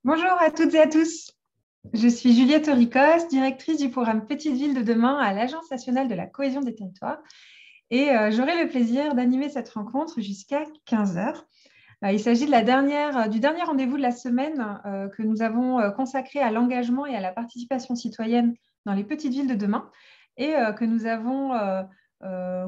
Bonjour à toutes et à tous. Je suis Juliette Auricos, directrice du programme Petite Ville de demain à l'Agence nationale de la cohésion des territoires. Et j'aurai le plaisir d'animer cette rencontre jusqu'à 15 heures. Il s'agit du dernier rendez-vous de la semaine que nous avons consacré à l'engagement et à la participation citoyenne dans les petites villes de demain et que nous avons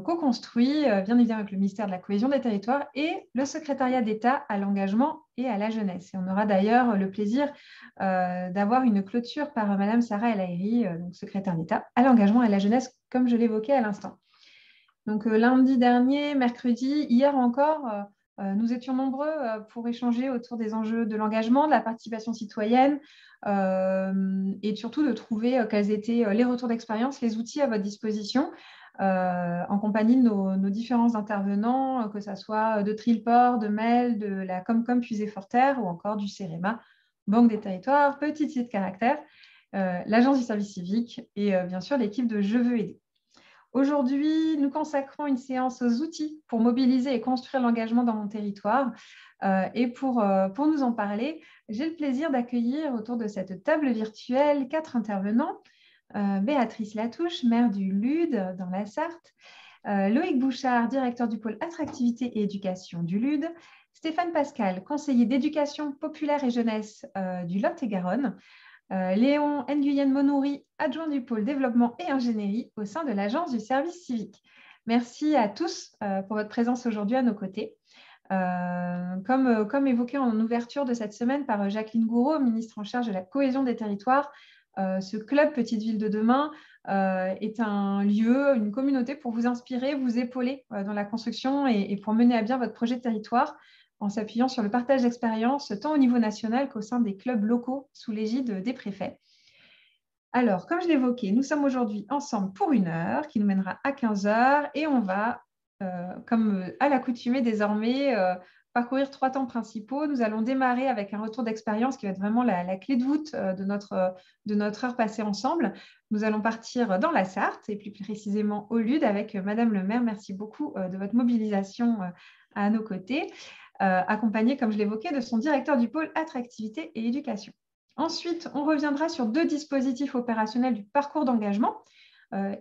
co-construit, bien évidemment, avec le ministère de la Cohésion des Territoires et le secrétariat d'État à l'engagement et à la jeunesse. Et on aura d'ailleurs le plaisir d'avoir une clôture par Madame Sarah El Haïry, donc secrétaire d'État à l'engagement et à la jeunesse, comme je l'évoquais à l'instant. Donc lundi dernier, mercredi, hier encore, nous étions nombreux pour échanger autour des enjeux de l'engagement, de la participation citoyenne et surtout de trouver quels étaient les retours d'expérience, les outils à votre disposition en compagnie de nos différents intervenants, que ce soit de Trilport, de MEL, de la Comcom Puisé-Forterre ou encore du CEREMA, Banque des Territoires, Petit Site Caractère, l'Agence du service civique et bien sûr l'équipe de Je veux aider. Aujourd'hui, nous consacrons une séance aux outils pour mobiliser et construire l'engagement dans mon territoire. Et pour nous en parler, j'ai le plaisir d'accueillir autour de cette table virtuelle 4 intervenants. Béatrice Latouche, maire du Lude dans la Sarthe. Loïc Bouchard, directeur du pôle attractivité et éducation du Lude. Stéphane Pascal, conseiller d'éducation populaire et jeunesse du Lot-et-Garonne. Léon Nguyen Monouri, adjoint du pôle développement et ingénierie au sein de l'Agence du service civique. Merci à tous pour votre présence aujourd'hui à nos côtés. Comme évoqué en ouverture de cette semaine par Jacqueline Gouraud, ministre en charge de la cohésion des territoires, ce club Petite Ville de demain est un lieu, une communauté pour vous inspirer, vous épauler dans la construction et pour mener à bien votre projet de territoire en s'appuyant sur le partage d'expériences tant au niveau national qu'au sein des clubs locaux sous l'égide des préfets. Alors, comme je l'évoquais, nous sommes aujourd'hui ensemble pour 1 heure qui nous mènera à 15 heures et on va, comme à l'accoutumée désormais, parcourir 3 temps principaux. Nous allons démarrer avec un retour d'expérience qui va être vraiment la clé de voûte de notre heure passée ensemble. Nous allons partir dans la Sarthe et plus précisément au Lude avec Madame le maire. Merci beaucoup de votre mobilisation à nos côtés, accompagnée, comme je l'évoquais, de son directeur du pôle attractivité et éducation. Ensuite, on reviendra sur 2 dispositifs opérationnels du parcours d'engagement.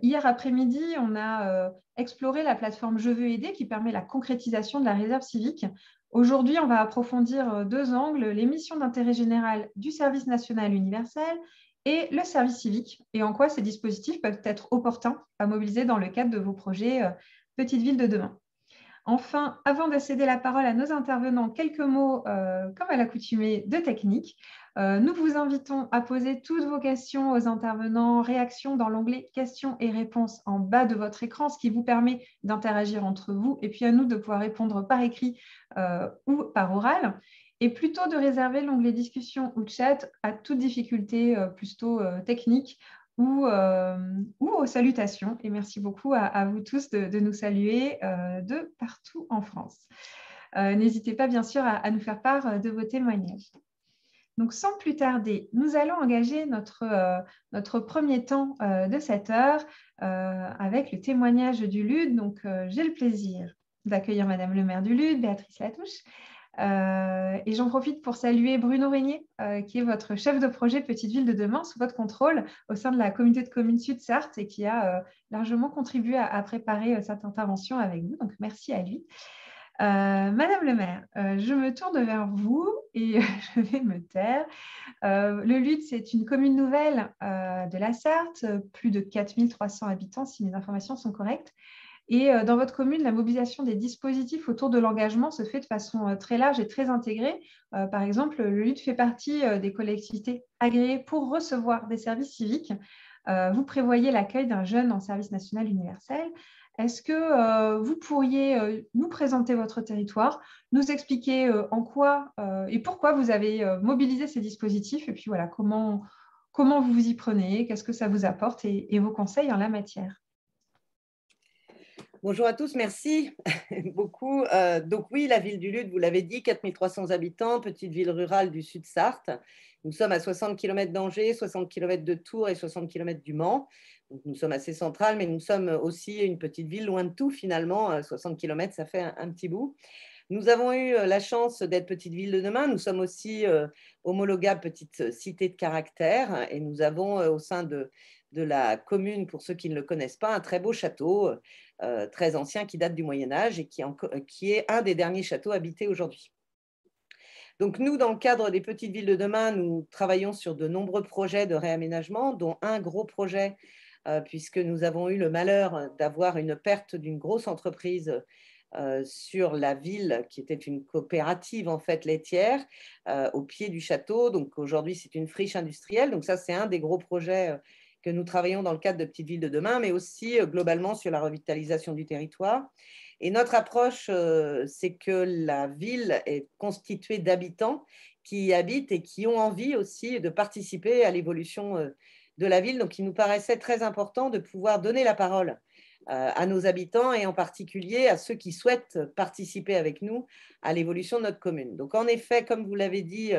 Hier après-midi, on a exploré la plateforme Je veux aider qui permet la concrétisation de la réserve civique. Aujourd'hui, on va approfondir 2 angles, les missions d'intérêt général du service national universel et le service civique, et en quoi ces dispositifs peuvent être opportuns à mobiliser dans le cadre de vos projets Petite Ville de demain. Enfin, avant de céder la parole à nos intervenants, quelques mots, comme à l'accoutumée, de technique. Nous vous invitons à poser toutes vos questions aux intervenants, réactions dans l'onglet questions et réponses en bas de votre écran, ce qui vous permet d'interagir entre vous et puis à nous de pouvoir répondre par écrit ou par oral. Et plutôt de réserver l'onglet discussion ou chat à toute difficulté plutôt technique ou aux salutations. Et merci beaucoup à vous tous de nous saluer de partout en France. N'hésitez pas, bien sûr, à nous faire part de vos témoignages. Donc, sans plus tarder, nous allons engager notre premier temps de cette heure avec le témoignage du Lude. Donc, j'ai le plaisir d'accueillir Madame le maire du Lude, Béatrice Latouche. Et j'en profite pour saluer Bruno Régnier, qui est votre chef de projet Petite Ville de demain, sous votre contrôle, au sein de la communauté de communes Sud-Sarthe et qui a largement contribué à préparer cette intervention avec vous. Donc, merci à lui. Madame le maire, je me tourne vers vous et je vais me taire. Le Lude, c'est une commune nouvelle de la Sarthe, plus de 4300 habitants, si mes informations sont correctes. Et dans votre commune, la mobilisation des dispositifs autour de l'engagement se fait de façon très large et très intégrée. Par exemple, le Lude fait partie des collectivités agréées pour recevoir des services civiques. Vous prévoyez l'accueil d'un jeune en service national universel. Est-ce que vous pourriez nous présenter votre territoire, nous expliquer en quoi et pourquoi vous avez mobilisé ces dispositifs et puis voilà, comment vous vous y prenez, qu'est-ce que ça vous apporte et vos conseils en la matière? Bonjour à tous, merci beaucoup. Donc oui, la ville du Lude, vous l'avez dit, 4300 habitants, petite ville rurale du Sud-Sarthe. Nous sommes à 60 km d'Angers, 60 km de Tours et 60 km du Mans. Donc nous sommes assez centrales, mais nous sommes aussi une petite ville loin de tout finalement. 60 km, ça fait un petit bout. Nous avons eu la chance d'être Petite Ville de demain. Nous sommes aussi homologables Petite Cité de caractère et nous avons au sein de la commune, pour ceux qui ne le connaissent pas, un très beau château très ancien qui date du Moyen-Âge et qui est un des derniers châteaux habités aujourd'hui. Donc nous, dans le cadre des Petites Villes de demain, nous travaillons sur de nombreux projets de réaménagement, dont un gros projet, puisque nous avons eu le malheur d'avoir une perte d'une grosse entreprise sur la ville, qui était une coopérative en fait laitière, au pied du château. Donc aujourd'hui, c'est une friche industrielle. Donc ça, c'est un des gros projets que nous travaillons dans le cadre de Petites Villes de demain, mais aussi globalement sur la revitalisation du territoire. Et notre approche, c'est que la ville est constituée d'habitants qui y habitent et qui ont envie aussi de participer à l'évolution de la ville. Donc, il nous paraissait très important de pouvoir donner la parole à nos habitants et en particulier à ceux qui souhaitent participer avec nous à l'évolution de notre commune. Donc, en effet, comme vous l'avez dit,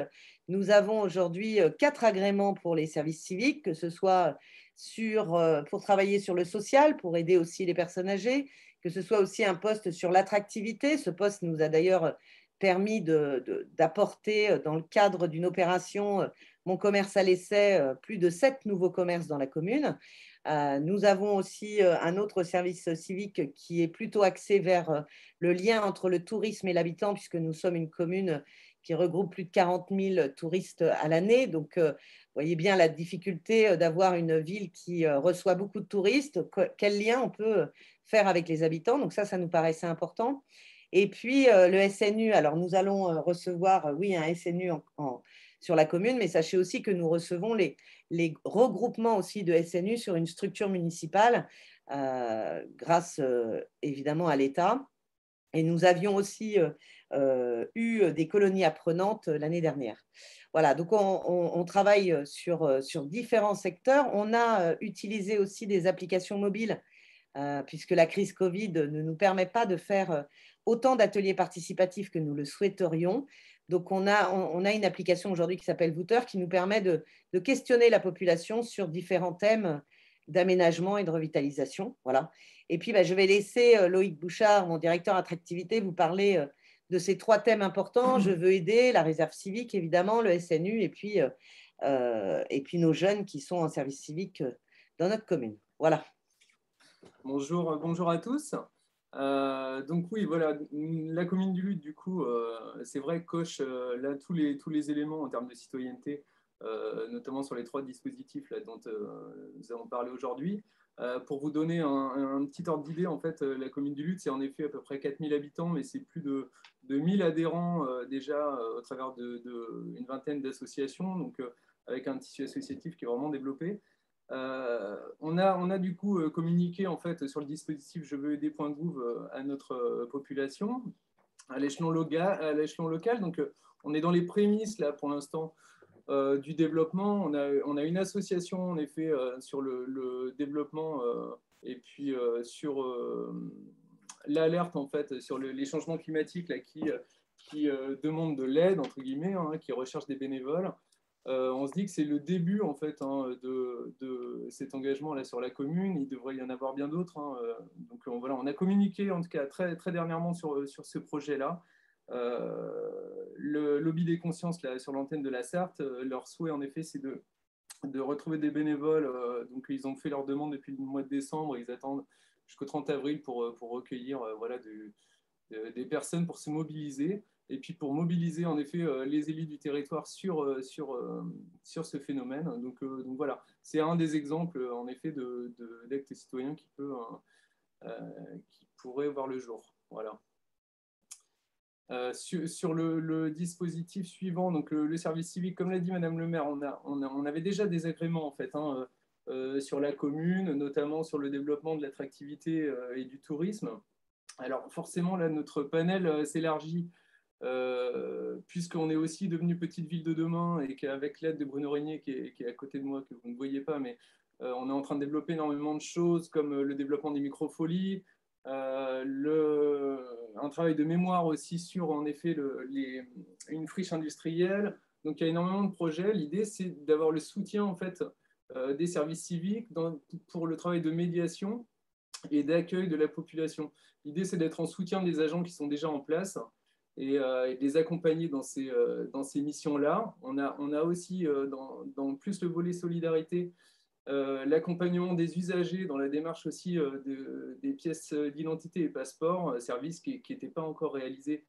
nous avons aujourd'hui 4 agréments pour les services civiques, que ce soit pour travailler sur le social, pour aider aussi les personnes âgées, que ce soit aussi un poste sur l'attractivité. Ce poste nous a d'ailleurs permis d'apporter dans le cadre d'une opération Mon commerce à l'essai plus de 7 nouveaux commerces dans la commune. Nous avons aussi un autre service civique qui est plutôt axé vers le lien entre le tourisme et l'habitant, puisque nous sommes une commune qui regroupe plus de 40 000 touristes à l'année. Donc, vous voyez bien la difficulté d'avoir une ville qui reçoit beaucoup de touristes. Quel lien on peut faire avec les habitants? Donc ça nous paraissait important. Et puis, le SNU, alors nous allons recevoir, oui, un SNU sur la commune, mais sachez aussi que nous recevons les regroupements aussi de SNU sur une structure municipale grâce évidemment à l'État. Et nous avions aussi eu des colonies apprenantes l'année dernière. Voilà, donc on travaille sur différents secteurs. On a utilisé aussi des applications mobiles puisque la crise Covid ne nous permet pas de faire autant d'ateliers participatifs que nous le souhaiterions. Donc, on a une application aujourd'hui qui s'appelle Vooter qui nous permet de questionner la population sur différents thèmes d'aménagement et de revitalisation. Voilà. Et puis, je vais laisser Loïc Bouchard, mon directeur attractivité, vous parler de ces 3 thèmes importants. Je veux aider, la réserve civique, évidemment, le SNU, et puis nos jeunes qui sont en service civique dans notre commune. Voilà. Bonjour à tous. Donc oui, voilà, la commune du Lude, du coup, c'est vrai, coche là tous les éléments en termes de citoyenneté, notamment sur les 3 dispositifs là, dont nous avons parlé aujourd'hui. Pour vous donner un petit ordre d'idée, en fait, la commune du Lude, c'est en effet à peu près 4000 habitants, mais c'est plus de 1000 adhérents déjà au travers d'une vingtaine d'associations, donc avec un tissu associatif qui est vraiment développé. On a du coup communiqué en fait sur le dispositif Je veux aider.gouv à notre population à l'échelon local. Donc on est dans les prémices là pour l'instant du développement. On a une association en effet sur le développement et puis sur l'alerte en fait sur les changements climatiques là, qui demandent de l'aide entre guillemets, hein, qui recherchent des bénévoles. On se dit que c'est le début en fait de cet engagement là sur la commune. Il devrait y en avoir bien d'autres. Donc voilà, on a communiqué en tout cas très, très dernièrement sur ce projet-là. Le lobby des consciences là, sur l'antenne de la Sarthe, leur souhait en effet c'est de retrouver des bénévoles. Donc ils ont fait leur demande depuis le mois de décembre. Ils attendent jusqu'au 30 avril pour recueillir voilà, des personnes pour se mobiliser. Et puis pour mobiliser en effet les élus du territoire sur ce phénomène. Donc voilà, c'est un des exemples en effet d'actes citoyens qui pourrait voir le jour. Voilà. Sur le dispositif suivant, donc le service civique, comme l'a dit Madame le maire, on avait déjà des agréments en fait sur la commune, notamment sur le développement de l'attractivité et du tourisme. Alors forcément là notre panel s'élargit puisqu'on est aussi devenu Petite Ville de demain et qu'avec l'aide de Bruno Régnier qui est à côté de moi, que vous ne voyez pas, mais on est en train de développer énormément de choses comme le développement des microfolies, un travail de mémoire aussi sur en effet une friche industrielle. Donc il y a énormément de projets. L'idée c'est d'avoir le soutien en fait des services civiques pour le travail de médiation et d'accueil de la population. L'idée c'est d'être en soutien des agents qui sont déjà en place et de les accompagner dans ces missions-là. On a aussi, dans plus le volet solidarité, l'accompagnement des usagers dans la démarche aussi des pièces d'identité et passeports, service qui n'était pas encore réalisé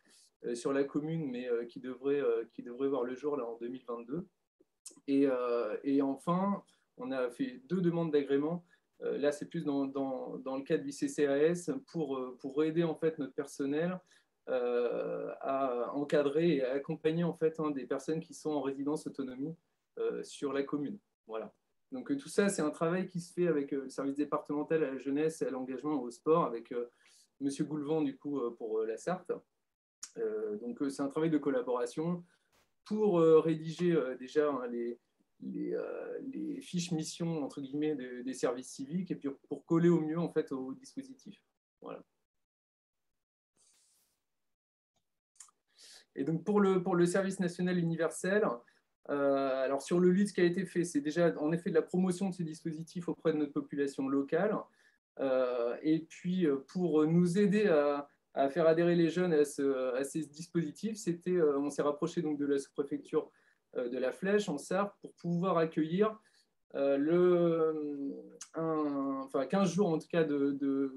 sur la commune, mais qui devrait voir le jour là, en 2022. Et enfin, on a fait 2 demandes d'agrément. Là, c'est plus dans le cadre du CCAS pour aider en fait notre personnel à encadrer et à accompagner en fait des personnes qui sont en résidence autonomie sur la commune. Voilà. Donc tout ça, c'est un travail qui se fait avec le service départemental à la jeunesse et à l'engagement au sport, avec Monsieur Goulevent du coup pour la Sarthe. Donc c'est un travail de collaboration pour rédiger déjà les fiches missions entre guillemets des services civiques, et puis pour coller au mieux en fait au dispositif. Voilà. Et donc pour le service national universel, alors sur le LUD, ce qui a été fait, c'est déjà en effet de la promotion de ces dispositifs auprès de notre population locale, et puis pour nous aider à faire adhérer les jeunes à ces dispositifs, on s'est rapproché donc de la sous-préfecture de la Flèche en Sarthe pour pouvoir accueillir 15 jours en tout cas de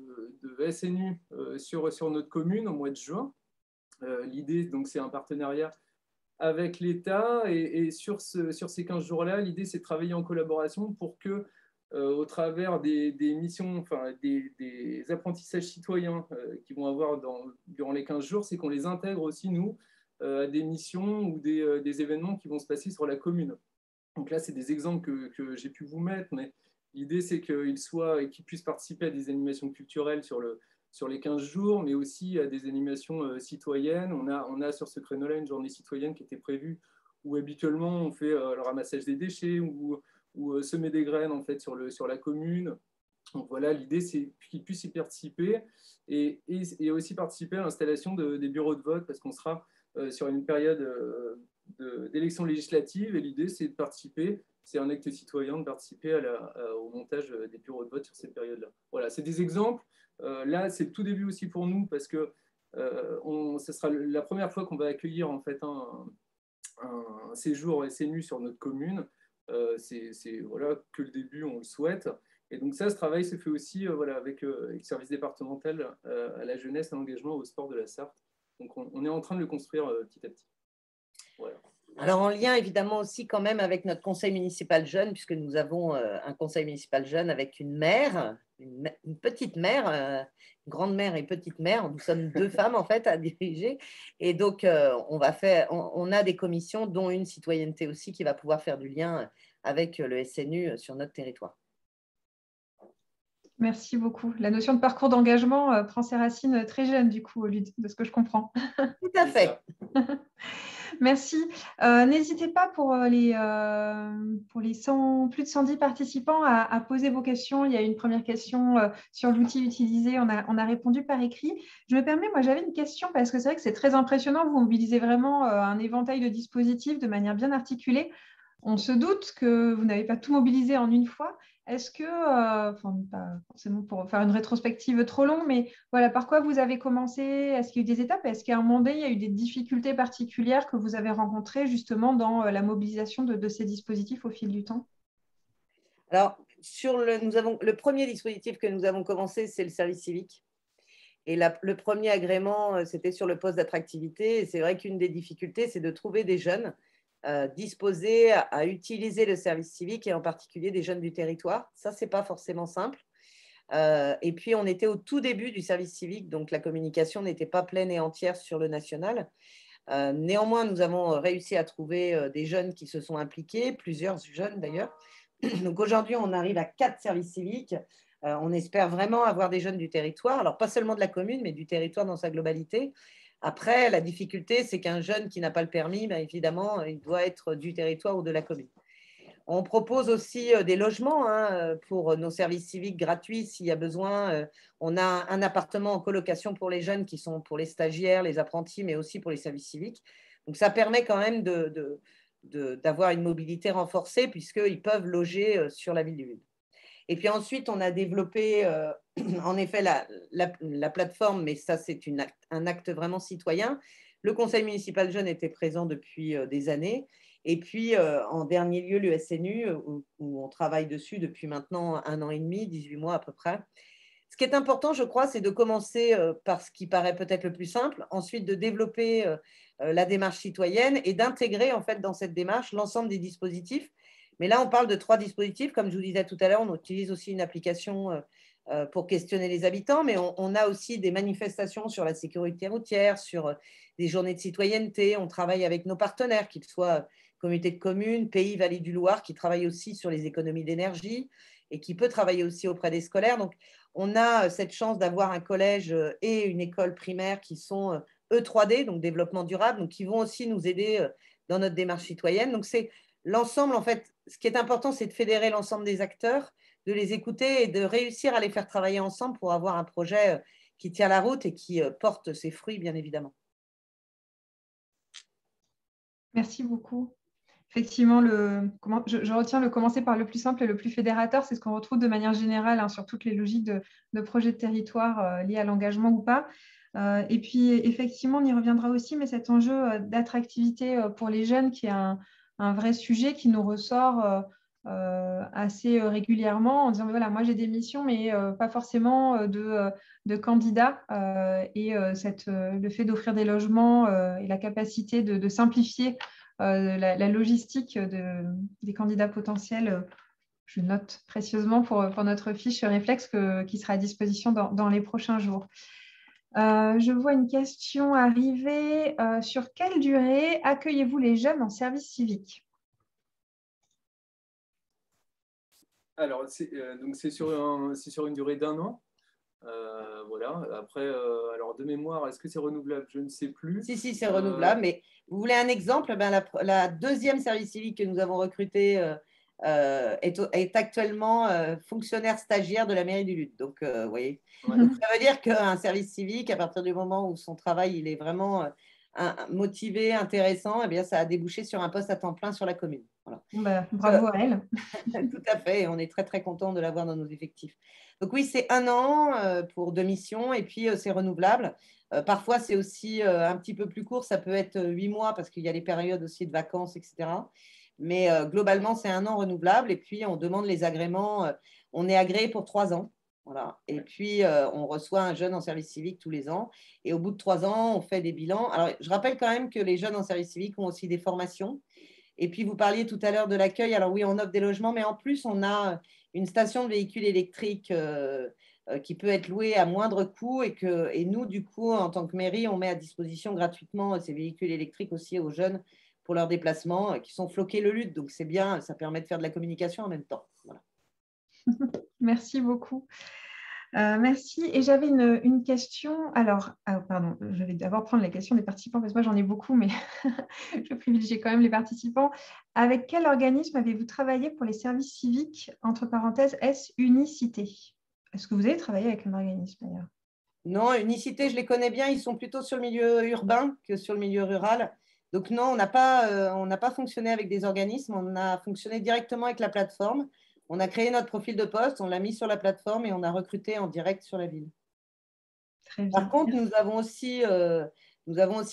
SNU sur notre commune au mois de juin. L'idée, donc, c'est un partenariat avec l'État, et sur ces 15 jours-là, l'idée, c'est de travailler en collaboration pour que, au travers des missions, enfin, des apprentissages citoyens qu'ils vont avoir durant les 15 jours, c'est qu'on les intègre aussi, nous, à des missions ou des événements qui vont se passer sur la commune. Donc là, c'est des exemples que j'ai pu vous mettre, mais l'idée, c'est qu'ils puissent participer à des animations culturelles sur les 15 jours, mais aussi à des animations citoyennes. On a sur ce créneau-là une journée citoyenne qui était prévue, où habituellement on fait le ramassage des déchets ou semer des graines en fait sur la commune. Donc voilà, l'idée c'est qu'ils puissent y participer et aussi participer à l'installation des bureaux de vote, parce qu'on sera sur une période d'élection législative, et l'idée c'est de participer, c'est un acte citoyen de participer au montage des bureaux de vote sur cette période-là. Voilà, c'est des exemples. Là, c'est le tout début aussi pour nous, parce que ce sera la première fois qu'on va accueillir en fait un séjour SNU sur notre commune. C'est voilà, que le début, on le souhaite. Et donc ça, ce travail se fait aussi voilà, avec le service départemental à la jeunesse, à l'engagement, au sport de la Sarthe. Donc on est en train de le construire petit à petit. Voilà. Alors, en lien évidemment aussi quand même avec notre conseil municipal jeune, puisque nous avons un conseil municipal jeune avec une mère, une petite mère, grande mère et petite mère. Nous sommes 2 femmes en fait à diriger. Et donc, on a des commissions, dont une citoyenneté aussi, qui va pouvoir faire du lien avec le SNU sur notre territoire. Merci beaucoup. La notion de parcours d'engagement prend ses racines très jeunes, du coup, Lude, de ce que je comprends. Tout à fait. Merci. N'hésitez pas pour les plus de 110 participants à poser vos questions. Il y a une première question sur l'outil utilisé. On a répondu par écrit. Je me permets, moi, j'avais une question, parce que c'est vrai que c'est très impressionnant. Vous mobilisez vraiment un éventail de dispositifs de manière bien articulée. On se doute que vous n'avez pas tout mobilisé en une fois. Est-ce que, pas forcément pour faire une rétrospective trop longue, mais voilà, par quoi vous avez commencé? Est-ce qu'il y a eu des étapes? Est-ce qu'à un moment donné, il y a eu des difficultés particulières que vous avez rencontrées justement dans la mobilisation de ces dispositifs au fil du temps? Alors, le premier dispositif que nous avons commencé, c'est le service civique. Et le premier agrément, c'était sur le poste d'attractivité. Et c'est vrai qu'une des difficultés, c'est de trouver des jeunes disposés à utiliser le service civique, et en particulier des jeunes du territoire. Ça, ce n'est pas forcément simple. Et puis, on était au tout début du service civique, donc la communication n'était pas pleine et entière sur le national. Néanmoins, nous avons réussi à trouver des jeunes qui se sont impliqués, plusieurs jeunes d'ailleurs. Donc aujourd'hui, on arrive à 4 services civiques. On espère vraiment avoir des jeunes du territoire, alors pas seulement de la commune, mais du territoire dans sa globalité. Après, la difficulté, c'est qu'un jeune qui n'a pas le permis, ben évidemment, il doit être du territoire ou de la commune. On propose aussi des logements pour nos services civiques gratuits s'il y a besoin. On a un appartement en colocation pour les jeunes qui sont pour les stagiaires, les apprentis, mais aussi pour les services civiques. Donc, ça permet quand même d'avoir une mobilité renforcée, puisqu'ils peuvent loger sur la ville du Lude. Et puis ensuite, on a développé en effet la plateforme, mais ça, c'est un acte vraiment citoyen. Le conseil municipal jeune était présent depuis des années. Et puis, en dernier lieu, l'USNU, où on travaille dessus depuis maintenant 1 an et demi, 18 mois à peu près. Ce qui est important, je crois, c'est de commencer par ce qui paraît peut-être le plus simple, ensuite de développer la démarche citoyenne et d'intégrer en fait dans cette démarche l'ensemble des dispositifs. Mais là, on parle de 3 dispositifs. Comme je vous disais tout à l'heure, on utilise aussi une application pour questionner les habitants, mais on a aussi des manifestations sur la sécurité routière, sur des journées de citoyenneté. On travaille avec nos partenaires, qu'ils soient communauté de communes, Pays Vallée du Loir, qui travaillent aussi sur les économies d'énergie et qui peut travailler aussi auprès des scolaires. Donc, on a cette chance d'avoir un collège et une école primaire qui sont E3D, donc développement durable, donc qui vont aussi nous aider dans notre démarche citoyenne. Donc, c'est l'ensemble, en fait, ce qui est important, c'est de fédérer l'ensemble des acteurs, de les écouter et de réussir à les faire travailler ensemble pour avoir un projet qui tient la route et qui porte ses fruits, bien évidemment. Merci beaucoup. Effectivement, je retiens le commencer par le plus simple et le plus fédérateur. C'est ce qu'on retrouve de manière générale sur toutes les logiques de projets de territoire liés à l'engagement ou pas. Et puis, effectivement, on y reviendra aussi, mais cet enjeu d'attractivité pour les jeunes qui est un vrai sujet qui nous ressort assez régulièrement en disant, voilà, moi j'ai des missions, mais pas forcément de candidats. Le fait d'offrir des logements et la capacité de simplifier la logistique des candidats potentiels, je note précieusement pour notre fiche réflexe qui sera à disposition dans les prochains jours. Je vois une question arriver. Sur quelle durée accueillez-vous les jeunes en service civique? Alors, c'est sur une durée d'1 an. Voilà. Après, alors de mémoire, est-ce que c'est renouvelable? Je ne sais plus. Si, c'est renouvelable. Mais vous voulez un exemple? La deuxième service civique que nous avons recruté est actuellement fonctionnaire stagiaire de la mairie du Lude. Donc, vous voyez. Ouais. Donc, ça veut dire qu'un service civique, à partir du moment où son travail il est vraiment motivé, intéressant, eh bien, ça a débouché sur un poste à temps plein sur la commune. Voilà. Bravo à elle. Tout à fait. Et on est très, très content de l'avoir dans nos effectifs. Donc oui, c'est 1 an pour 2 missions et puis c'est renouvelable. Parfois, c'est aussi un petit peu plus court. Ça peut être 8 mois parce qu'il y a les périodes aussi de vacances, etc. Mais globalement, c'est 1 an renouvelable. Et puis, on demande les agréments. On est agréé pour 3 ans. Voilà. Et puis, on reçoit un jeune en service civique tous les ans. Et au bout de 3 ans, on fait des bilans. Alors, je rappelle quand même que les jeunes en service civique ont aussi des formations. Et puis, vous parliez tout à l'heure de l'accueil. Alors oui, on offre des logements, mais en plus, on a une station de véhicules électriques qui peut être louée à moindre coût et nous, du coup, en tant que mairie, on met à disposition gratuitement ces véhicules électriques aussi aux jeunes pour leurs déplacements qui sont floqués le Lude. Donc, c'est bien, ça permet de faire de la communication en même temps. Voilà. Merci beaucoup. Merci. Et j'avais une question. Alors, pardon, je vais d'abord prendre la question des participants parce que moi, j'en ai beaucoup, mais je privilégie quand même les participants. Avec quel organisme avez-vous travaillé pour les services civiques, entre parenthèses, S Unicité? Est-ce que vous avez travaillé avec un organisme d'ailleurs? Non, Unicité, je les connais bien. Ils sont plutôt sur le milieu urbain que sur le milieu rural. Donc non, on n'a pas fonctionné avec des organismes. On a fonctionné directement avec la plateforme. On a créé notre profil de poste, on l'a mis sur la plateforme et on a recruté en direct sur la ville. Très bien. Par contre, nous avons aussi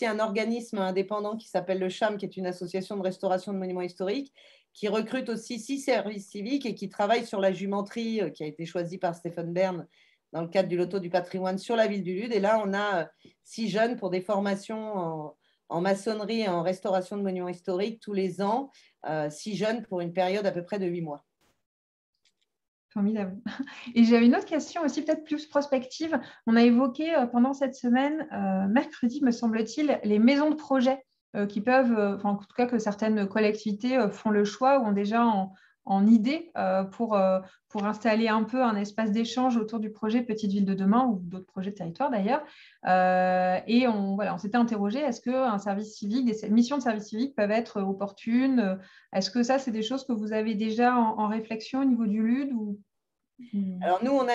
un organisme indépendant qui s'appelle le CHAM, qui est une association de restauration de monuments historiques, qui recrute aussi 6 services civiques et qui travaille sur la jumenterie qui a été choisie par Stéphane Bern dans le cadre du loto du patrimoine sur la ville du Lude. Et là, on a 6 jeunes pour des formations en maçonnerie et en restauration de monuments historiques tous les ans, 6 jeunes pour une période à peu près de 8 mois. Formidable. Et j'avais une autre question aussi, peut-être plus prospective. On a évoqué pendant cette semaine, mercredi, me semble-t-il, les maisons de projet qui peuvent, en tout cas que certaines collectivités font le choix ou ont déjà en idée pour installer un peu un espace d'échange autour du projet Petite Ville de demain ou d'autres projets de territoire d'ailleurs. Et on s'était interrogé, est-ce qu'un service civique, des missions de service civique peuvent être opportunes? Est-ce que ça, c'est des choses que vous avez déjà en réflexion au niveau du LUD ou... Alors nous, on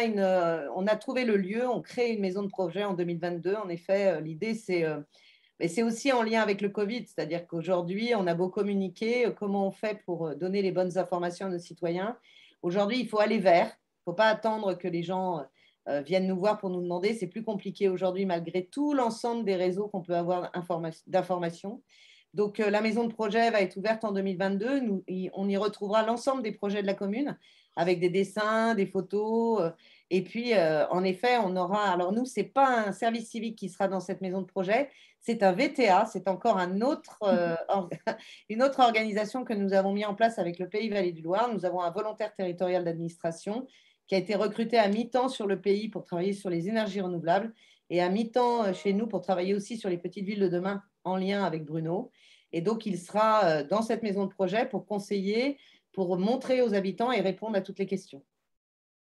a trouvé le lieu, on crée une maison de projet en 2022. En effet, l'idée, c'est aussi en lien avec le Covid, c'est-à-dire qu'aujourd'hui, on a beau communiquer, comment on fait pour donner les bonnes informations à nos citoyens. Aujourd'hui, il faut aller vers, il ne faut pas attendre que les gens viennent nous voir pour nous demander. C'est plus compliqué aujourd'hui malgré tout l'ensemble des réseaux qu'on peut avoir d'informations. Donc, la maison de projet va être ouverte en 2022. On y retrouvera l'ensemble des projets de la commune avec des dessins, des photos. Et puis, en effet, on aura… Alors, nous, ce n'est pas un service civique qui sera dans cette maison de projet, c'est un VTA, c'est encore une autre organisation que nous avons mis en place avec le Pays Vallée du Loir. Nous avons un volontaire territorial d'administration qui a été recruté à mi-temps sur le pays pour travailler sur les énergies renouvelables et à mi-temps chez nous pour travailler aussi sur les petites villes de demain en lien avec Bruno. Et donc, il sera dans cette maison de projet pour conseiller, pour montrer aux habitants et répondre à toutes les questions.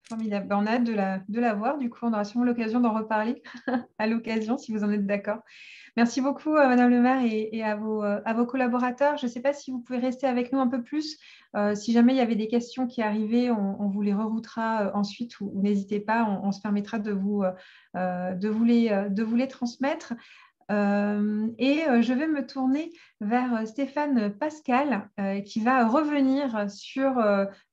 Formidable. On a hâte de la voir. Du coup, on aura sûrement l'occasion d'en reparler à l'occasion, si vous en êtes d'accord. Merci beaucoup, Madame le maire, et à vos collaborateurs. Je ne sais pas si vous pouvez rester avec nous un peu plus. Si jamais il y avait des questions qui arrivaient, on vous les reroutera ensuite ou n'hésitez pas, on se permettra de vous les transmettre. Je vais me tourner vers Stéphane Pascal qui va revenir sur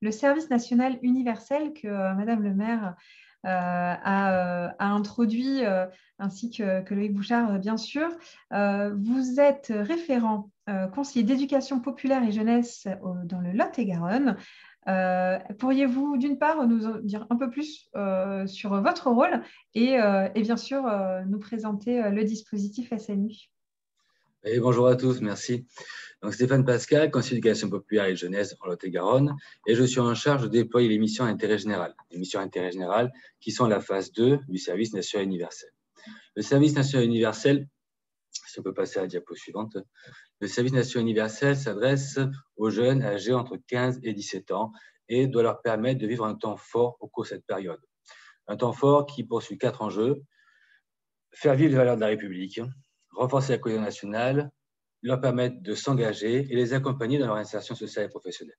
le service national universel que Madame le maire a introduit ainsi que Loïc Bouchard, bien sûr. Vous êtes référent conseiller d'éducation populaire et jeunesse dans le Lot-et-Garonne. Pourriez-vous d'une part nous en dire un peu plus sur votre rôle et bien sûr nous présenter le dispositif SNU? Et bonjour à tous, merci. Donc Stéphane Pascal, conseiller d'éducation populaire et jeunesse en Lot-et-Garonne, et je suis en charge de déployer les missions d'intérêt général. Les missions d'intérêt général qui sont la phase 2 du service national universel. Le service national universel, si on peut passer à la diapo suivante, le service national universel s'adresse aux jeunes âgés entre 15 et 17 ans et doit leur permettre de vivre un temps fort au cours de cette période. Un temps fort qui poursuit 4 enjeux: faire vivre les valeurs de la République, renforcer la cohésion nationale, leur permettre de s'engager et les accompagner dans leur insertion sociale et professionnelle.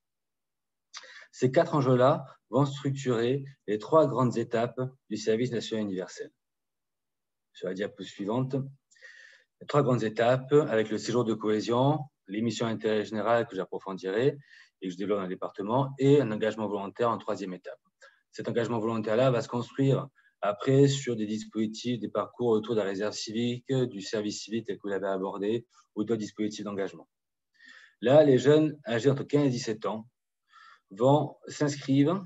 Ces 4 enjeux-là vont structurer les 3 grandes étapes du service national universel. Sur la diapo suivante, les 3 grandes étapes avec le séjour de cohésion, les missions d'intérêt général que j'approfondirai et que je développe dans le département, et un engagement volontaire en 3e étape. Cet engagement volontaire-là va se construire après sur des dispositifs, des parcours autour de la réserve civique, du service civique tel que vous l'avez abordé, ou d'autres dispositifs d'engagement. Là, les jeunes âgés entre 15 et 17 ans vont s'inscrire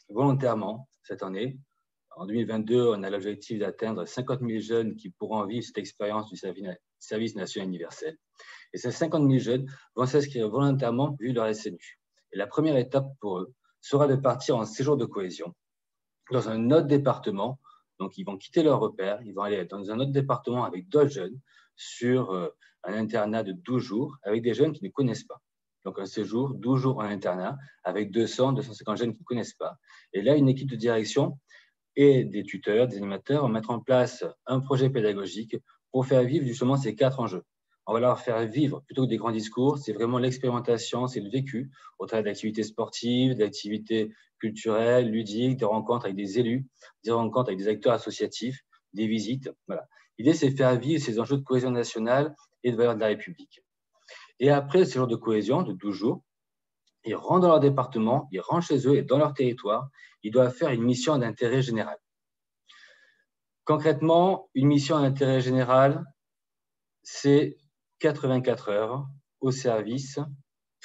volontairement cette année. En 2022, on a l'objectif d'atteindre 50 000 jeunes qui pourront vivre cette expérience du service national universel. Et ces 50 000 jeunes vont s'inscrire volontairement vu leur SNU. Et la première étape pour eux sera de partir en séjour de cohésion dans un autre département. Donc, ils vont quitter leur repère, ils vont aller dans un autre département avec d'autres jeunes sur un internat de 12 jours avec des jeunes qui ne connaissent pas. Donc, un séjour, 12 jours en internat avec 200, 250 jeunes qui ne connaissent pas. Et là, une équipe de direction et des tuteurs, des animateurs vont mettre en place un projet pédagogique pour faire vivre justement ces 4 enjeux. On va leur faire vivre, plutôt que des grands discours, c'est vraiment l'expérimentation, c'est le vécu, au travers d'activités sportives, d'activités culturelles, ludiques, des rencontres avec des élus, des rencontres avec des acteurs associatifs, des visites. Voilà. L'idée, c'est de faire vivre ces enjeux de cohésion nationale et de valeurs de la République. Et après le séjour de cohésion de 12 jours, ils rentrent dans leur département, ils rentrent chez eux et dans leur territoire, ils doivent faire une mission d'intérêt général. Concrètement, une mission d'intérêt général, c'est 84 heures au service,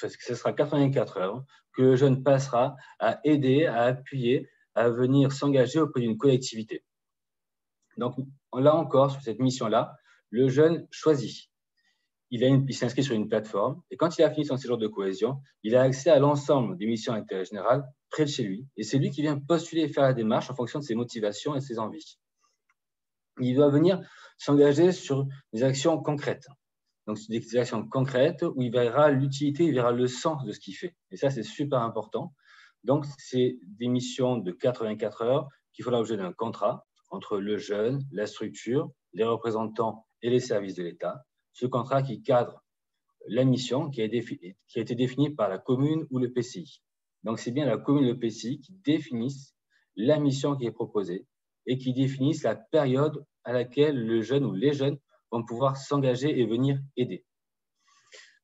parce que ce sera 84 heures que le jeune passera à aider, à appuyer, à venir s'engager auprès d'une collectivité. Donc, là encore, sur cette mission-là, le jeune choisit. Il s'inscrit sur une plateforme et quand il a fini son séjour de cohésion, il a accès à l'ensemble des missions d'intérêt général près de chez lui. Et c'est lui qui vient postuler et faire la démarche en fonction de ses motivations et ses envies. Il doit venir s'engager sur des actions concrètes. Donc, c'est des actions concrètes où il verra l'utilité, il verra le sens de ce qu'il fait. Et ça, c'est super important. Donc, c'est des missions de 84 heures qui font l'objet d'un contrat entre le jeune, la structure, les représentants et les services de l'État. Ce contrat qui cadre la mission qui a été définie par la commune ou le PCI. Donc, c'est bien la commune et le PCI qui définissent la mission qui est proposée et qui définissent la période à laquelle le jeune ou les jeunes vont pouvoir s'engager et venir aider.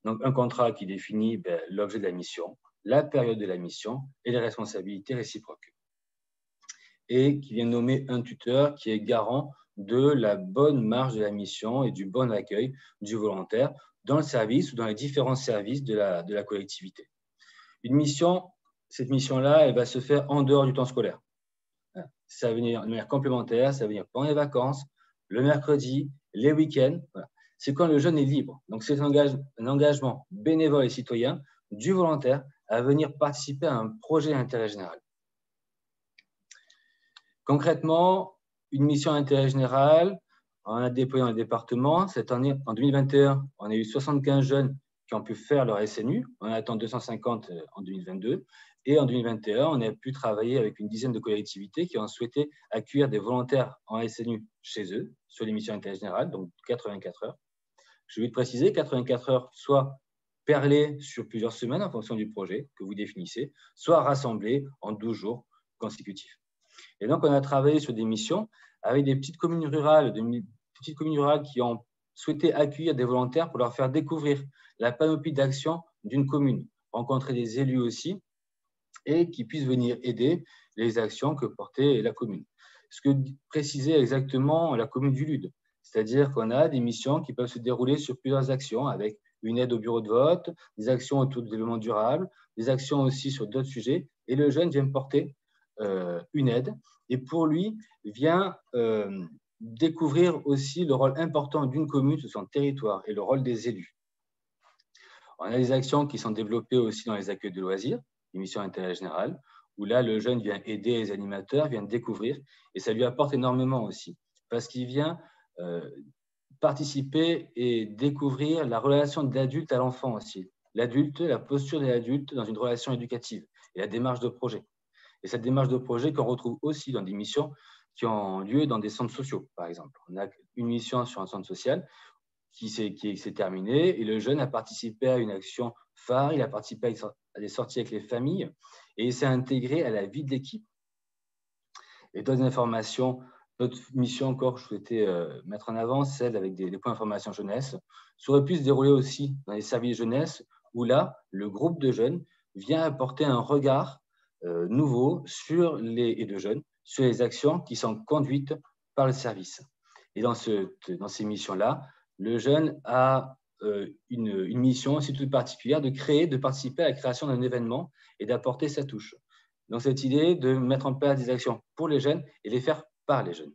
Donc, un contrat qui définit l'objet de la mission, la période de la mission et les responsabilités réciproques. et qui vient nommer un tuteur qui est garant de la bonne marche de la mission et du bon accueil du volontaire dans le service ou dans les différents services de la collectivité. Cette mission-là, elle va se faire en dehors du temps scolaire. Ça va venir de manière complémentaire, ça va venir pendant les vacances, le mercredi, les week-ends. Voilà. C'est quand le jeune est libre. Donc, c'est un engagement bénévole et citoyen du volontaire à venir participer à un projet d'intérêt général. Concrètement, une mission d'intérêt général, on a déployé dans le département. Cette année, en 2021, on a eu 75 jeunes qui ont pu faire leur SNU. On attend 250 en 2022. Et en 2021, on a pu travailler avec une dizaine de collectivités qui ont souhaité accueillir des volontaires en SNU chez eux, sur les missions d'intérêt général, donc 84 heures. Je vais te préciser, 84 heures, soit perlées sur plusieurs semaines en fonction du projet que vous définissez, soit rassemblées en 12 jours consécutifs. Et donc, on a travaillé sur des missions avec des petites communes rurales qui ont souhaité accueillir des volontaires pour leur faire découvrir la panoplie d'actions d'une commune, rencontrer des élus aussi, et qui puissent venir aider les actions que portait la commune. Ce que précisait exactement la commune du Lude, c'est-à-dire qu'on a des missions qui peuvent se dérouler sur plusieurs actions, avec une aide au bureau de vote, des actions autour du développement durable, des actions aussi sur d'autres sujets, et le jeune vient porter une aide, et pour lui, vient découvrir aussi le rôle important d'une commune sur son territoire et le rôle des élus. On a des actions qui sont développées aussi dans les accueils de loisirs, les missions d'intérêt général, où là, le jeune vient aider les animateurs, vient découvrir, et ça lui apporte énormément aussi, parce qu'il vient participer et découvrir la relation de l'adulte à l'enfant aussi. L'adulte, la posture de l'adulte dans une relation éducative, et la démarche de projet. Et cette démarche de projet qu'on retrouve aussi dans des missions qui ont lieu dans des centres sociaux, par exemple. On a une mission sur un centre social qui s'est terminée, et le jeune a participé à une action phare, il a participé à des sorties avec les familles, et il s'est intégré à la vie de l'équipe. Et d'autres informations, d'autres missions encore que je souhaitais mettre en avant, celle avec des points d'information jeunesse, ça aurait pu se dérouler aussi dans les services jeunesse, où là, le groupe de jeunes vient apporter un regard nouveau et de jeunes sur les actions qui sont conduites par le service. Et dans ces missions-là, le jeune a une mission aussi toute particulière de participer à la création d'un événement et d'apporter sa touche. Donc, cette idée de mettre en place des actions pour les jeunes et les faire par les jeunes.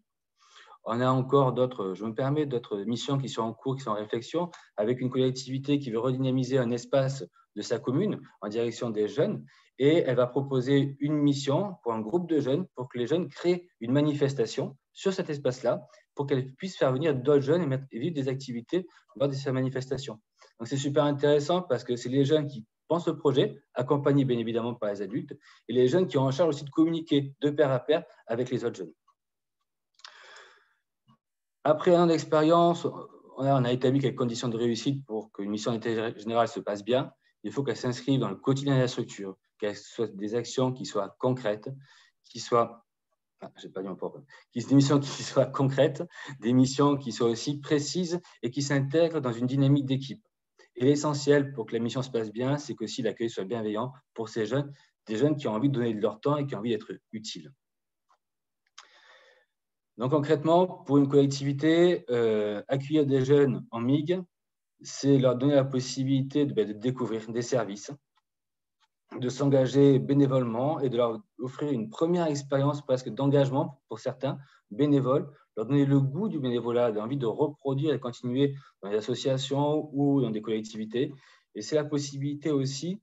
On a encore d'autres missions qui sont en cours, qui sont en réflexion, avec une collectivité qui veut redynamiser un espace de sa commune en direction des jeunes, et elle va proposer une mission pour un groupe de jeunes pour que les jeunes créent une manifestation sur cet espace-là, pour qu'elle puisse faire venir d'autres jeunes et vivre des activités lors de ces manifestations. Donc, c'est super intéressant parce que c'est les jeunes qui pensent le projet, accompagnés bien évidemment par les adultes, et les jeunes qui ont en charge aussi de communiquer de pair à pair avec les autres jeunes. Après un an d'expérience, on a établi quelques conditions de réussite pour qu'une mission d'intérêt général se passe bien. Il faut qu'elle s'inscrive dans le quotidien de la structure, qu'elle soit des actions qui soient concrètes, des missions qui soient concrètes, des missions qui soient aussi précises et qui s'intègrent dans une dynamique d'équipe. Et l'essentiel pour que la mission se passe bien, c'est qu'aussi l'accueil soit bienveillant pour ces jeunes, des jeunes qui ont envie de donner de leur temps et qui ont envie d'être utiles. Donc concrètement, pour une collectivité, accueillir des jeunes en MIG, c'est leur donner la possibilité de découvrir des services, de s'engager bénévolement et de leur offrir une première expérience presque d'engagement pour certains bénévoles, leur donner le goût du bénévolat, l'envie de reproduire et de continuer dans les associations ou dans des collectivités. Et c'est la possibilité aussi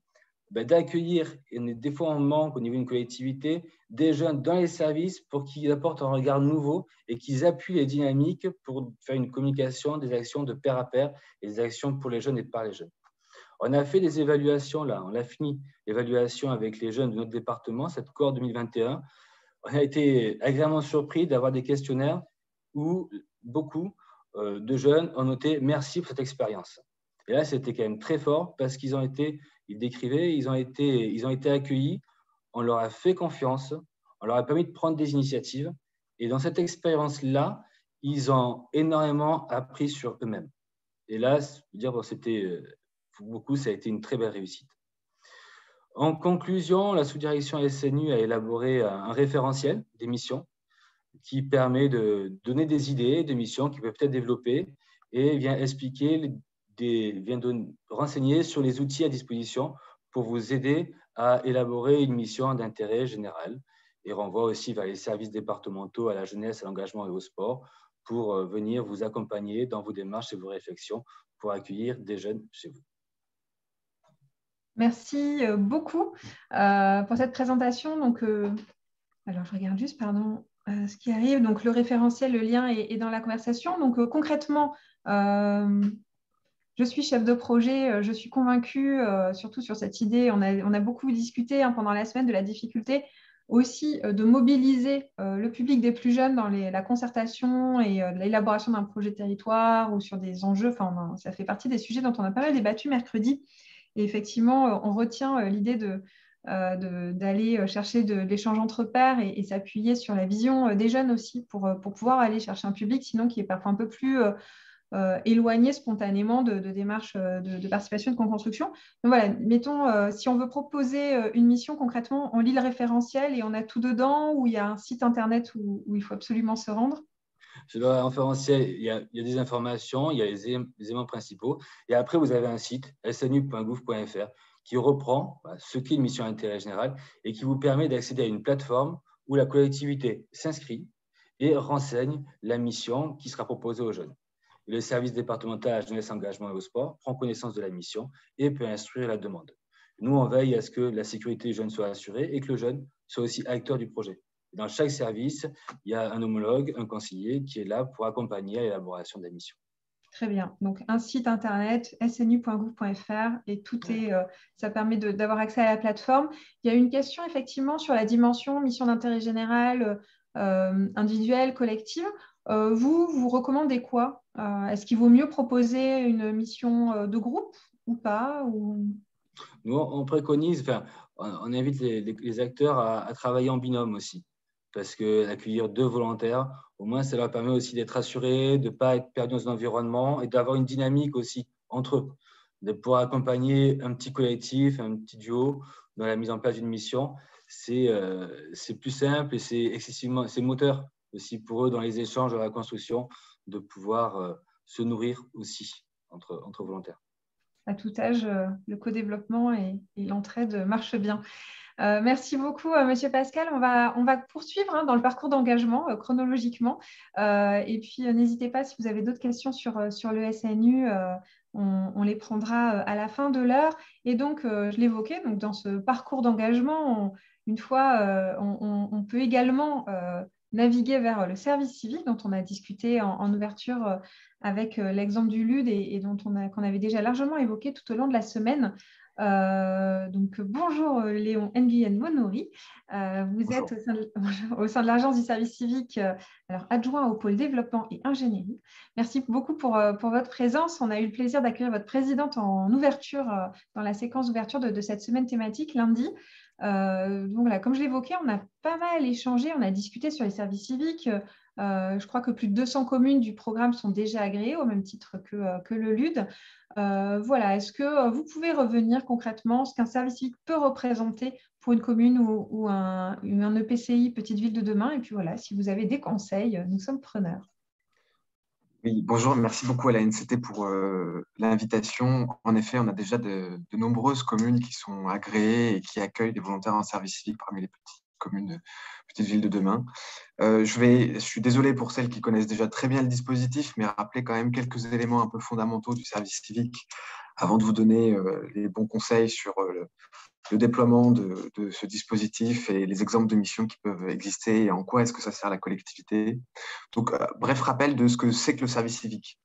d'accueillir, et des fois on manque au niveau d'une collectivité, des jeunes dans les services pour qu'ils apportent un regard nouveau et qu'ils appuient les dynamiques pour faire une communication, des actions de pair à pair et des actions pour les jeunes et par les jeunes. On a fait des évaluations là, on a fini l'évaluation avec les jeunes de notre département, cette cohorte 2021. On a été agréablement surpris d'avoir des questionnaires où beaucoup de jeunes ont noté « merci pour cette expérience ». Et là, c'était quand même très fort parce qu'ils ont été accueillis, on leur a fait confiance, on leur a permis de prendre des initiatives. Et dans cette expérience-là, ils ont énormément appris sur eux-mêmes. Et là, pour beaucoup, ça a été une très belle réussite. En conclusion, la sous-direction SNU a élaboré un référentiel des missions qui permet de donner des idées de missions qui peuvent être développées et vient expliquer, vient renseigner sur les outils à disposition pour vous aider à élaborer une mission d'intérêt général et renvoie aussi vers les services départementaux à la jeunesse, à l'engagement et au sport pour venir vous accompagner dans vos démarches et vos réflexions pour accueillir des jeunes chez vous. Merci beaucoup pour cette présentation. Donc, alors, je regarde juste, pardon, ce qui arrive. Donc, le référentiel, le lien est dans la conversation. Donc, concrètement, je suis chef de projet. Je suis convaincue, surtout sur cette idée. On a beaucoup discuté pendant la semaine de la difficulté aussi de mobiliser le public des plus jeunes dans la concertation et l'élaboration d'un projet de territoire ou sur des enjeux. Enfin, ça fait partie des sujets dont on a pas mal débattu mercredi. Et effectivement, on retient l'idée d'aller chercher de l'échange entre pairs et s'appuyer sur la vision des jeunes aussi pour pouvoir aller chercher un public, sinon qui est parfois un peu plus éloigné spontanément de démarches de participation et de co-construction. Donc voilà, mettons, si on veut proposer une mission concrètement, on lit le référentiel et on a tout dedans, ou il y a un site internet où il faut absolument se rendre. Sur le référentiel, il y a des informations, il y a les éléments principaux. Et après, vous avez un site, snu.gouv.fr, qui reprend ce qu'est une mission d'intérêt général et qui vous permet d'accéder à une plateforme où la collectivité s'inscrit et renseigne la mission qui sera proposée aux jeunes. Le service départemental à la jeunesse, engagement et au sport prend connaissance de la mission et peut instruire la demande. Nous, on veille à ce que la sécurité des jeunes soit assurée et que le jeune soit aussi acteur du projet. Dans chaque service, il y a un homologue, un conseiller qui est là pour accompagner à l'élaboration de la mission. Très bien. Donc, un site internet, snu.gouv.fr, et tout est, ça permet d'avoir accès à la plateforme. Il y a une question effectivement sur la dimension mission d'intérêt général, individuelle, collective. Vous recommandez quoi? Est-ce qu'il vaut mieux proposer une mission de groupe ou pas Nous, on préconise, on invite les acteurs à travailler en binôme aussi. Parce qu'accueillir 2 volontaires, au moins, ça leur permet aussi d'être assurés, de ne pas être perdus dans un environnement et d'avoir une dynamique aussi entre eux, de pouvoir accompagner un petit collectif, un petit duo dans la mise en place d'une mission. C'est plus simple et c'est moteur aussi pour eux dans les échanges, dans la construction, de pouvoir se nourrir aussi entre volontaires. À tout âge, le co-développement et l'entraide marchent bien. Merci beaucoup, Monsieur Pascal. On va poursuivre dans le parcours d'engagement chronologiquement. Et puis, n'hésitez pas, si vous avez d'autres questions sur le SNU, on les prendra à la fin de l'heure. Et donc, je l'évoquais, donc dans ce parcours d'engagement, une fois, on peut également naviguer vers le service civique dont on a discuté en ouverture avec l'exemple du LUD et qu'on avait déjà largement évoqué tout au long de la semaine. Donc, bonjour Léon Nguyen Monori. Vous êtes au sein de l'agence du service civique, alors adjoint au pôle développement et ingénierie. Merci beaucoup pour votre présence. On a eu le plaisir d'accueillir votre présidente en ouverture, dans la séquence d'ouverture de cette semaine thématique lundi. Donc voilà, comme je l'évoquais, on a pas mal échangé, on a discuté sur les services civiques. Je crois que plus de 200 communes du programme sont déjà agréées au même titre que le LUD. Voilà, est-ce que vous pouvez revenir concrètement ce qu'un service civique peut représenter pour une commune ou un EPCI Petite Ville de demain? Et puis voilà, si vous avez des conseils, nous sommes preneurs. Oui, bonjour, merci beaucoup à la NCT pour l'invitation. En effet, on a déjà de nombreuses communes qui sont agréées et qui accueillent des volontaires en service civique parmi les petites communes, petites villes de demain. Je suis désolé pour celles qui connaissent déjà très bien le dispositif, mais rappeler quand même quelques éléments un peu fondamentaux du service civique avant de vous donner les bons conseils sur le déploiement de ce dispositif et les exemples de missions qui peuvent exister et en quoi est-ce que ça sert à la collectivité. Donc, bref rappel de ce que c'est que le service civique.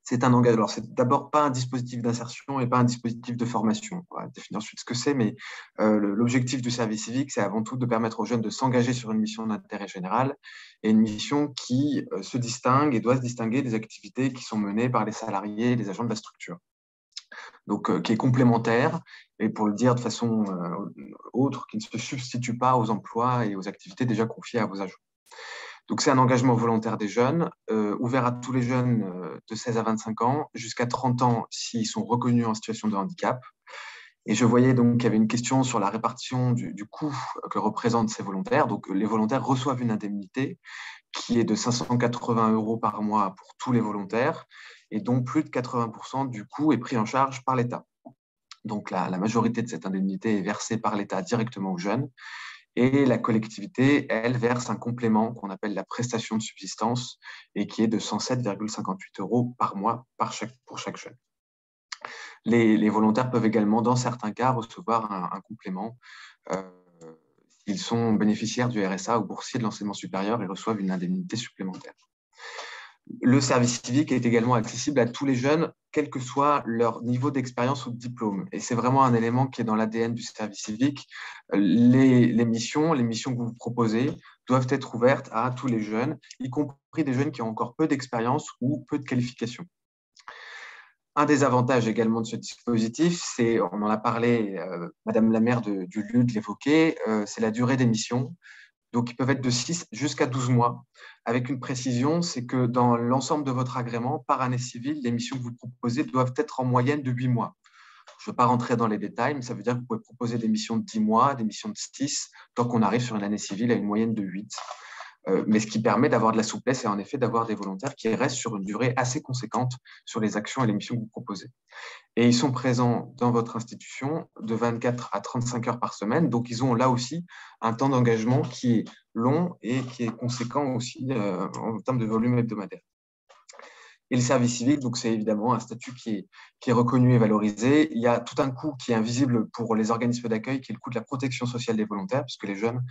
C'est un engagement. Alors, c'est d'abord pas un dispositif d'insertion et pas un dispositif de formation. On va définir ensuite ce que c'est, mais l'objectif du service civique, c'est avant tout de permettre aux jeunes de s'engager sur une mission d'intérêt général et une mission qui se distingue et doit se distinguer des activités qui sont menées par les salariés et les agents de la structure. Donc, qui est complémentaire et pour le dire de façon autre, qui ne se substitue pas aux emplois et aux activités déjà confiées à vos agents. Donc, c'est un engagement volontaire des jeunes, ouvert à tous les jeunes de 16 à 25 ans, jusqu'à 30 ans s'ils sont reconnus en situation de handicap. Et je voyais donc qu'il y avait une question sur la répartition du coût que représentent ces volontaires. Donc, les volontaires reçoivent une indemnité qui est de 580 € par mois pour tous les volontaires et dont plus de 80% du coût est pris en charge par l'État. Donc, la majorité de cette indemnité est versée par l'État directement aux jeunes et la collectivité, elle, verse un complément qu'on appelle la prestation de subsistance et qui est de 107,58 € par mois pour chaque jeune. Les volontaires peuvent également, dans certains cas, recevoir un complément. S'ils sont bénéficiaires du RSA ou boursiers de l'enseignement supérieur et reçoivent une indemnité supplémentaire. Le service civique est également accessible à tous les jeunes, quel que soit leur niveau d'expérience ou de diplôme. Et c'est vraiment un élément qui est dans l'ADN du service civique. Les missions que vous proposez doivent être ouvertes à tous les jeunes, y compris des jeunes qui ont encore peu d'expérience ou peu de qualifications. Un des avantages également de ce dispositif, c'est, on en a parlé, Madame la maire du LUD l'évoquait, c'est la durée des missions. Donc, ils peuvent être de 6 jusqu'à 12 mois. Avec une précision, c'est que dans l'ensemble de votre agrément, par année civile, les missions que vous proposez doivent être en moyenne de 8 mois. Je ne veux pas rentrer dans les détails, mais ça veut dire que vous pouvez proposer des missions de 10 mois, des missions de 6, tant qu'on arrive sur une année civile à une moyenne de 8. Mais ce qui permet d'avoir de la souplesse et en effet d'avoir des volontaires qui restent sur une durée assez conséquente sur les actions et les missions que vous proposez. Et ils sont présents dans votre institution de 24 à 35 heures par semaine. Donc, ils ont là aussi un temps d'engagement qui est long et qui est conséquent aussi en termes de volume hebdomadaire. Et le service civique, donc c'est évidemment un statut qui est reconnu et valorisé. Il y a tout un coût qui est invisible pour les organismes d'accueil, qui est le coût de la protection sociale des volontaires, puisque les jeunes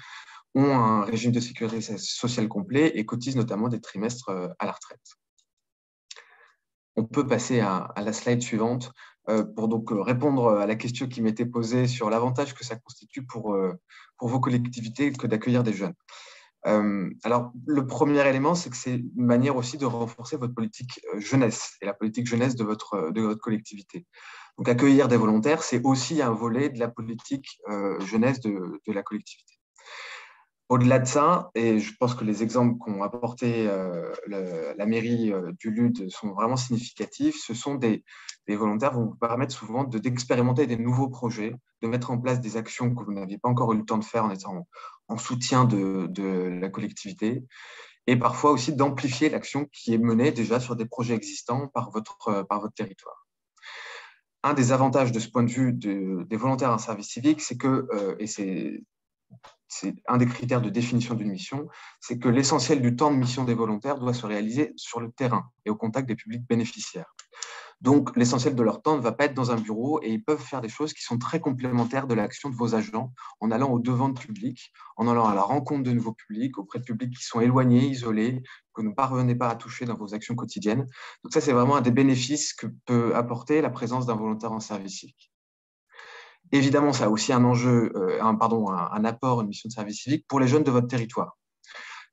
ont un régime de sécurité sociale complet et cotisent notamment des trimestres à la retraite. On peut passer à la slide suivante pour donc répondre à la question qui m'était posée sur l'avantage que ça constitue pour vos collectivités que d'accueillir des jeunes. Alors, le premier élément, c'est que c'est une manière aussi de renforcer votre politique jeunesse et la politique jeunesse de votre collectivité. Donc, accueillir des volontaires, c'est aussi un volet de la politique jeunesse de la collectivité. Au-delà de ça, et je pense que les exemples qu'ont apporté la mairie du LUD sont vraiment significatifs, ce sont des volontaires qui vont vous permettre souvent d'expérimenter des nouveaux projets, de mettre en place des actions que vous n'aviez pas encore eu le temps de faire en étant en soutien de la collectivité, et parfois aussi d'amplifier l'action qui est menée déjà sur des projets existants par votre territoire. Un des avantages de ce point de vue des volontaires en service civique, c'est que, et c'est un des critères de définition d'une mission, c'est que l'essentiel du temps de mission des volontaires doit se réaliser sur le terrain et au contact des publics bénéficiaires. Donc, l'essentiel de leur temps ne va pas être dans un bureau et ils peuvent faire des choses qui sont très complémentaires de l'action de vos agents en allant au-devant de public, en allant à la rencontre de nouveaux publics, auprès de publics qui sont éloignés, isolés, que vous ne parvenez pas à toucher dans vos actions quotidiennes. Donc ça, c'est vraiment un des bénéfices que peut apporter la présence d'un volontaire en service civique. Évidemment, ça a aussi un enjeu, un apport, une mission de service civique pour les jeunes de votre territoire.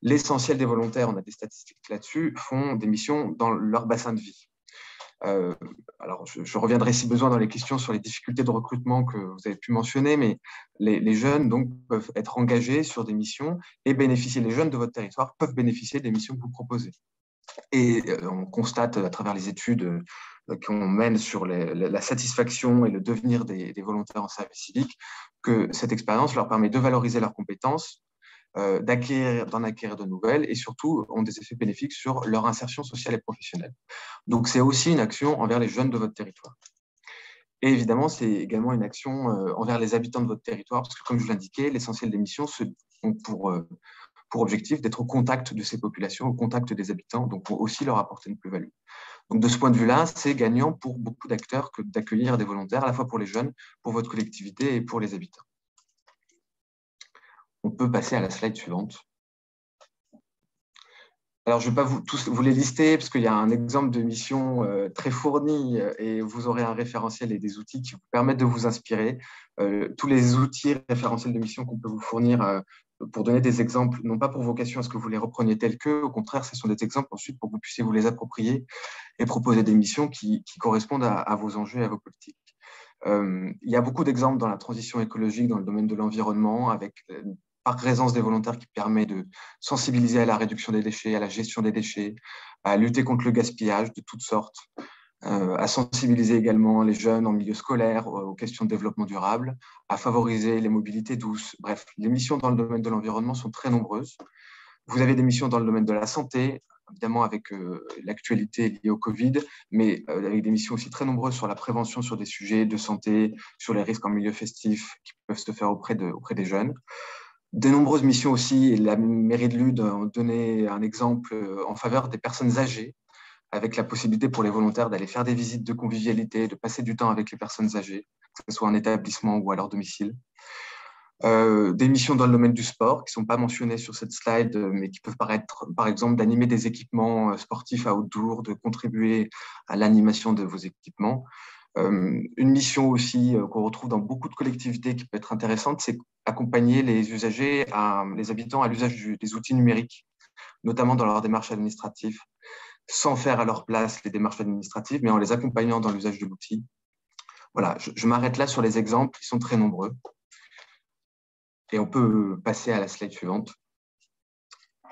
L'essentiel des volontaires, on a des statistiques là-dessus, font des missions dans leur bassin de vie. Alors, je reviendrai si besoin dans les questions sur les difficultés de recrutement que vous avez pu mentionner, mais les jeunes donc, peuvent être engagés sur des missions et bénéficier, les jeunes de votre territoire peuvent bénéficier des missions que vous proposez. Et on constate à travers les études qu'on mène sur la satisfaction et le devenir des volontaires en service civique que cette expérience leur permet de valoriser leurs compétences, d'en acquérir de nouvelles et surtout ont des effets bénéfiques sur leur insertion sociale et professionnelle. Donc, c'est aussi une action envers les jeunes de votre territoire. Et évidemment, c'est également une action envers les habitants de votre territoire parce que, comme je l'indiquais, l'essentiel des missions ont pour objectif d'être au contact de ces populations, au contact des habitants, donc pour aussi leur apporter une plus-value. Donc, de ce point de vue-là, c'est gagnant pour beaucoup d'acteurs que d'accueillir des volontaires, à la fois pour les jeunes, pour votre collectivité et pour les habitants. On peut passer à la slide suivante. Alors, je ne vais pas tous vous les lister, parce qu'il y a un exemple de mission très fourni et vous aurez un référentiel et des outils qui vous permettent de vous inspirer. Tous les outils référentiels de mission qu'on peut vous fournir pour donner des exemples, non pas pour vocation à ce que vous les repreniez tels que, au contraire, ce sont des exemples ensuite pour que vous puissiez vous les approprier et proposer des missions qui correspondent à vos enjeux et à vos politiques. Il y a beaucoup d'exemples dans la transition écologique, dans le domaine de l'environnement, avec par présence des volontaires qui permet de sensibiliser à la réduction des déchets, à la gestion des déchets, à lutter contre le gaspillage de toutes sortes. à sensibiliser également les jeunes en milieu scolaire aux questions de développement durable, à favoriser les mobilités douces. Bref, les missions dans le domaine de l'environnement sont très nombreuses. Vous avez des missions dans le domaine de la santé, évidemment avec l'actualité liée au Covid, mais avec des missions aussi très nombreuses sur la prévention sur des sujets de santé, sur les risques en milieu festif qui peuvent se faire auprès des jeunes. De nombreuses missions aussi, la mairie de Lude a donné un exemple en faveur des personnes âgées, avec la possibilité pour les volontaires d'aller faire des visites de convivialité, de passer du temps avec les personnes âgées, que ce soit en établissement ou à leur domicile. Des missions dans le domaine du sport qui ne sont pas mentionnées sur cette slide, mais qui peuvent paraître, par exemple, d'animer des équipements sportifs outdoor, de contribuer à l'animation de vos équipements. Une mission aussi qu'on retrouve dans beaucoup de collectivités qui peut être intéressante, c'est accompagner les usagers, les habitants à l'usage des outils numériques, notamment dans leur démarche administrative, sans faire à leur place les démarches administratives, mais en les accompagnant dans l'usage de l'outil. Voilà, je m'arrête là sur les exemples, ils sont très nombreux. Et on peut passer à la slide suivante.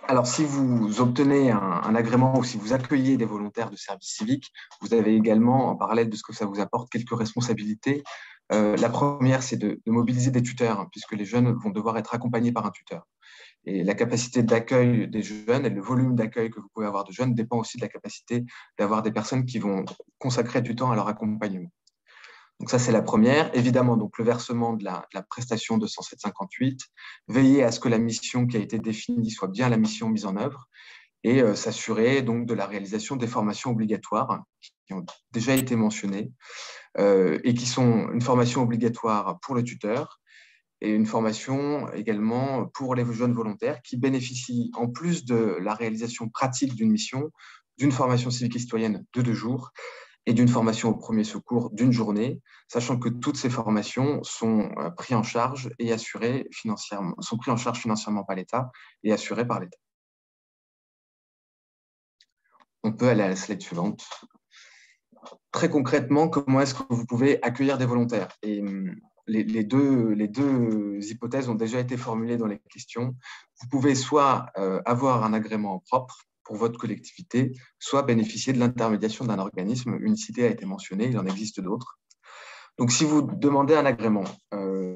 Alors, si vous obtenez un agrément ou si vous accueillez des volontaires de service civique, vous avez également, en parallèle de ce que ça vous apporte, quelques responsabilités. La première, c'est de mobiliser des tuteurs, puisque les jeunes vont devoir être accompagnés par un tuteur. Et la capacité d'accueil des jeunes et le volume d'accueil que vous pouvez avoir de jeunes dépend aussi de la capacité d'avoir des personnes qui vont consacrer du temps à leur accompagnement. Donc ça, c'est la première. Évidemment, donc, le versement de la prestation de 107,58, veiller à ce que la mission qui a été définie soit bien la mission mise en œuvre et s'assurer donc de la réalisation des formations obligatoires qui ont déjà été mentionnées et qui sont une formation obligatoire pour le tuteur et une formation également pour les jeunes volontaires qui bénéficient, en plus de la réalisation pratique d'une mission, d'une formation civique et citoyenne de 2 jours et d'une formation au premier secours d'une journée, sachant que toutes ces formations sont prises en charge et assurées financièrement, sont prises en charge financièrement par l'État et assurées par l'État. On peut aller à la slide suivante. Très concrètement, comment est-ce que vous pouvez accueillir des volontaires? Et les deux hypothèses ont déjà été formulées dans les questions. Vous pouvez soit avoir un agrément propre pour votre collectivité, soit bénéficier de l'intermédiation d'un organisme. Une cité a été mentionnée, il en existe d'autres. Donc, si vous demandez un agrément,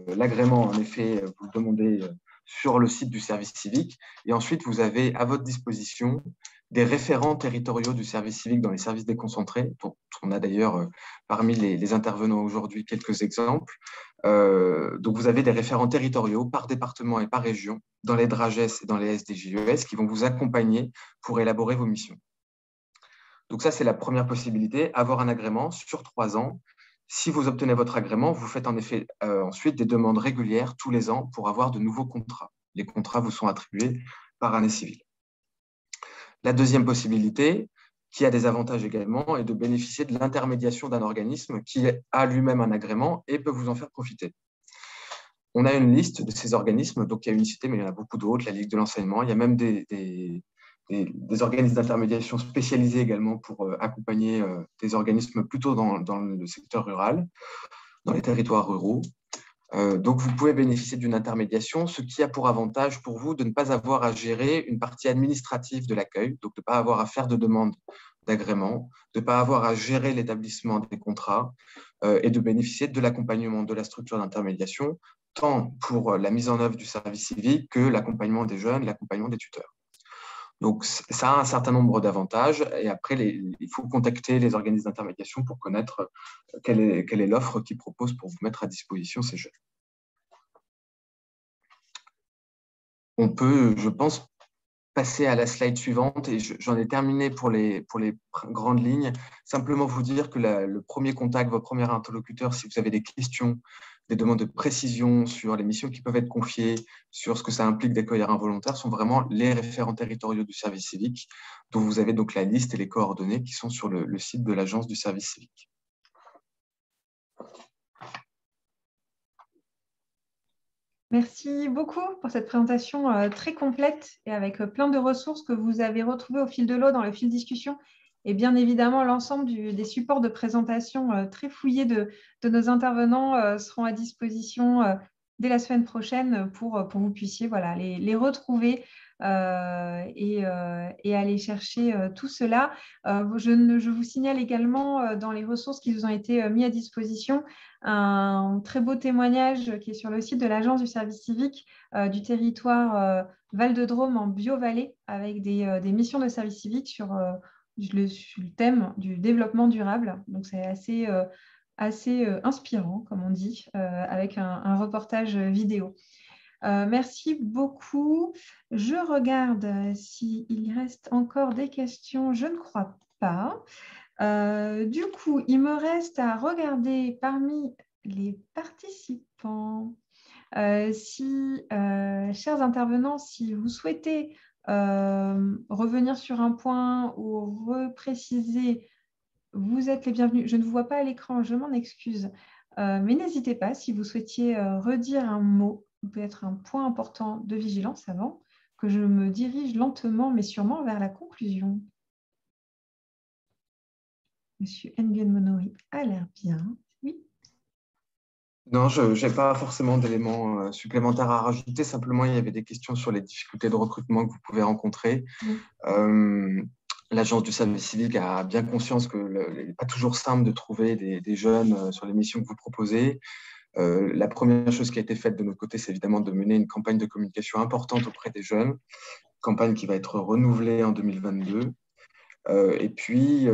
l'agrément, en effet, vous le demandez sur le site du service civique et ensuite, vous avez à votre disposition des référents territoriaux du service civique dans les services déconcentrés, dont on a d'ailleurs parmi les intervenants aujourd'hui quelques exemples. Donc, vous avez des référents territoriaux par département et par région dans les DRAGES et dans les SDJES qui vont vous accompagner pour élaborer vos missions. Donc, ça, c'est la première possibilité, avoir un agrément sur 3 ans. Si vous obtenez votre agrément, vous faites en effet ensuite des demandes régulières tous les ans pour avoir de nouveaux contrats. Les contrats vous sont attribués par année civile. La deuxième possibilité, qui a des avantages également, est de bénéficier de l'intermédiation d'un organisme qui a lui-même un agrément et peut vous en faire profiter. On a une liste de ces organismes, donc il y a Unicité, mais il y en a beaucoup d'autres, la Ligue de l'enseignement. Il y a même des organismes d'intermédiation spécialisés également pour accompagner des organismes plutôt dans le secteur rural, dans les territoires ruraux. Donc, vous pouvez bénéficier d'une intermédiation, ce qui a pour avantage pour vous de ne pas avoir à gérer une partie administrative de l'accueil, donc de ne pas avoir à faire de demande d'agrément, de ne pas avoir à gérer l'établissement des contrats et de bénéficier de l'accompagnement de la structure d'intermédiation, tant pour la mise en œuvre du service civique que l'accompagnement des jeunes, l'accompagnement des tuteurs. Donc, ça a un certain nombre d'avantages et après, il faut contacter les organismes d'intermédiation pour connaître quelle est l'offre qu'ils proposent pour vous mettre à disposition ces jeunes. On peut, je pense, passer à la slide suivante et j'en ai terminé pour les grandes lignes. Simplement vous dire que le premier contact, votre premier interlocuteur, si vous avez des questions, des demandes de précision sur les missions qui peuvent être confiées, sur ce que ça implique d'accueillir un volontaire, sont vraiment les référents territoriaux du service civique, dont vous avez donc la liste et les coordonnées qui sont sur le site de l'agence du service civique. Merci beaucoup pour cette présentation très complète et avec plein de ressources que vous avez retrouvées au fil de l'eau dans le fil discussion. Et bien évidemment, l'ensemble des supports de présentation très fouillés de nos intervenants seront à disposition dès la semaine prochaine pour que vous puissiez les retrouver et aller chercher tout cela. Je vous signale également dans les ressources qui vous ont été mises à disposition un très beau témoignage qui est sur le site de l'Agence du service civique du territoire Val-de-Drôme en Bio-Vallée avec des missions de service civique sur le thème du développement durable. Donc, c'est assez inspirant, comme on dit, avec un reportage vidéo. Merci beaucoup. Je regarde s'il reste encore des questions. Je ne crois pas. Du coup, il me reste à regarder parmi les participants. Chers intervenants, si vous souhaitez revenir sur un point ou repréciser, vous êtes les bienvenus. Je ne vous vois pas à l'écran, je m'en excuse. Mais n'hésitez pas, si vous souhaitiez redire un mot, peut-être un point important de vigilance avant que je me dirige lentement mais sûrement vers la conclusion. Monsieur Nguyen Monori a l'air bien. Oui. Non, je n'ai pas forcément d'éléments supplémentaires à rajouter. Simplement, il y avait des questions sur les difficultés de recrutement que vous pouvez rencontrer. L'Agence du service civique a bien conscience qu'il n'est pas toujours simple de trouver des jeunes sur les missions que vous proposez. La première chose qui a été faite de notre côté, c'est évidemment de mener une campagne de communication importante auprès des jeunes, campagne qui va être renouvelée en 2022. Et puis,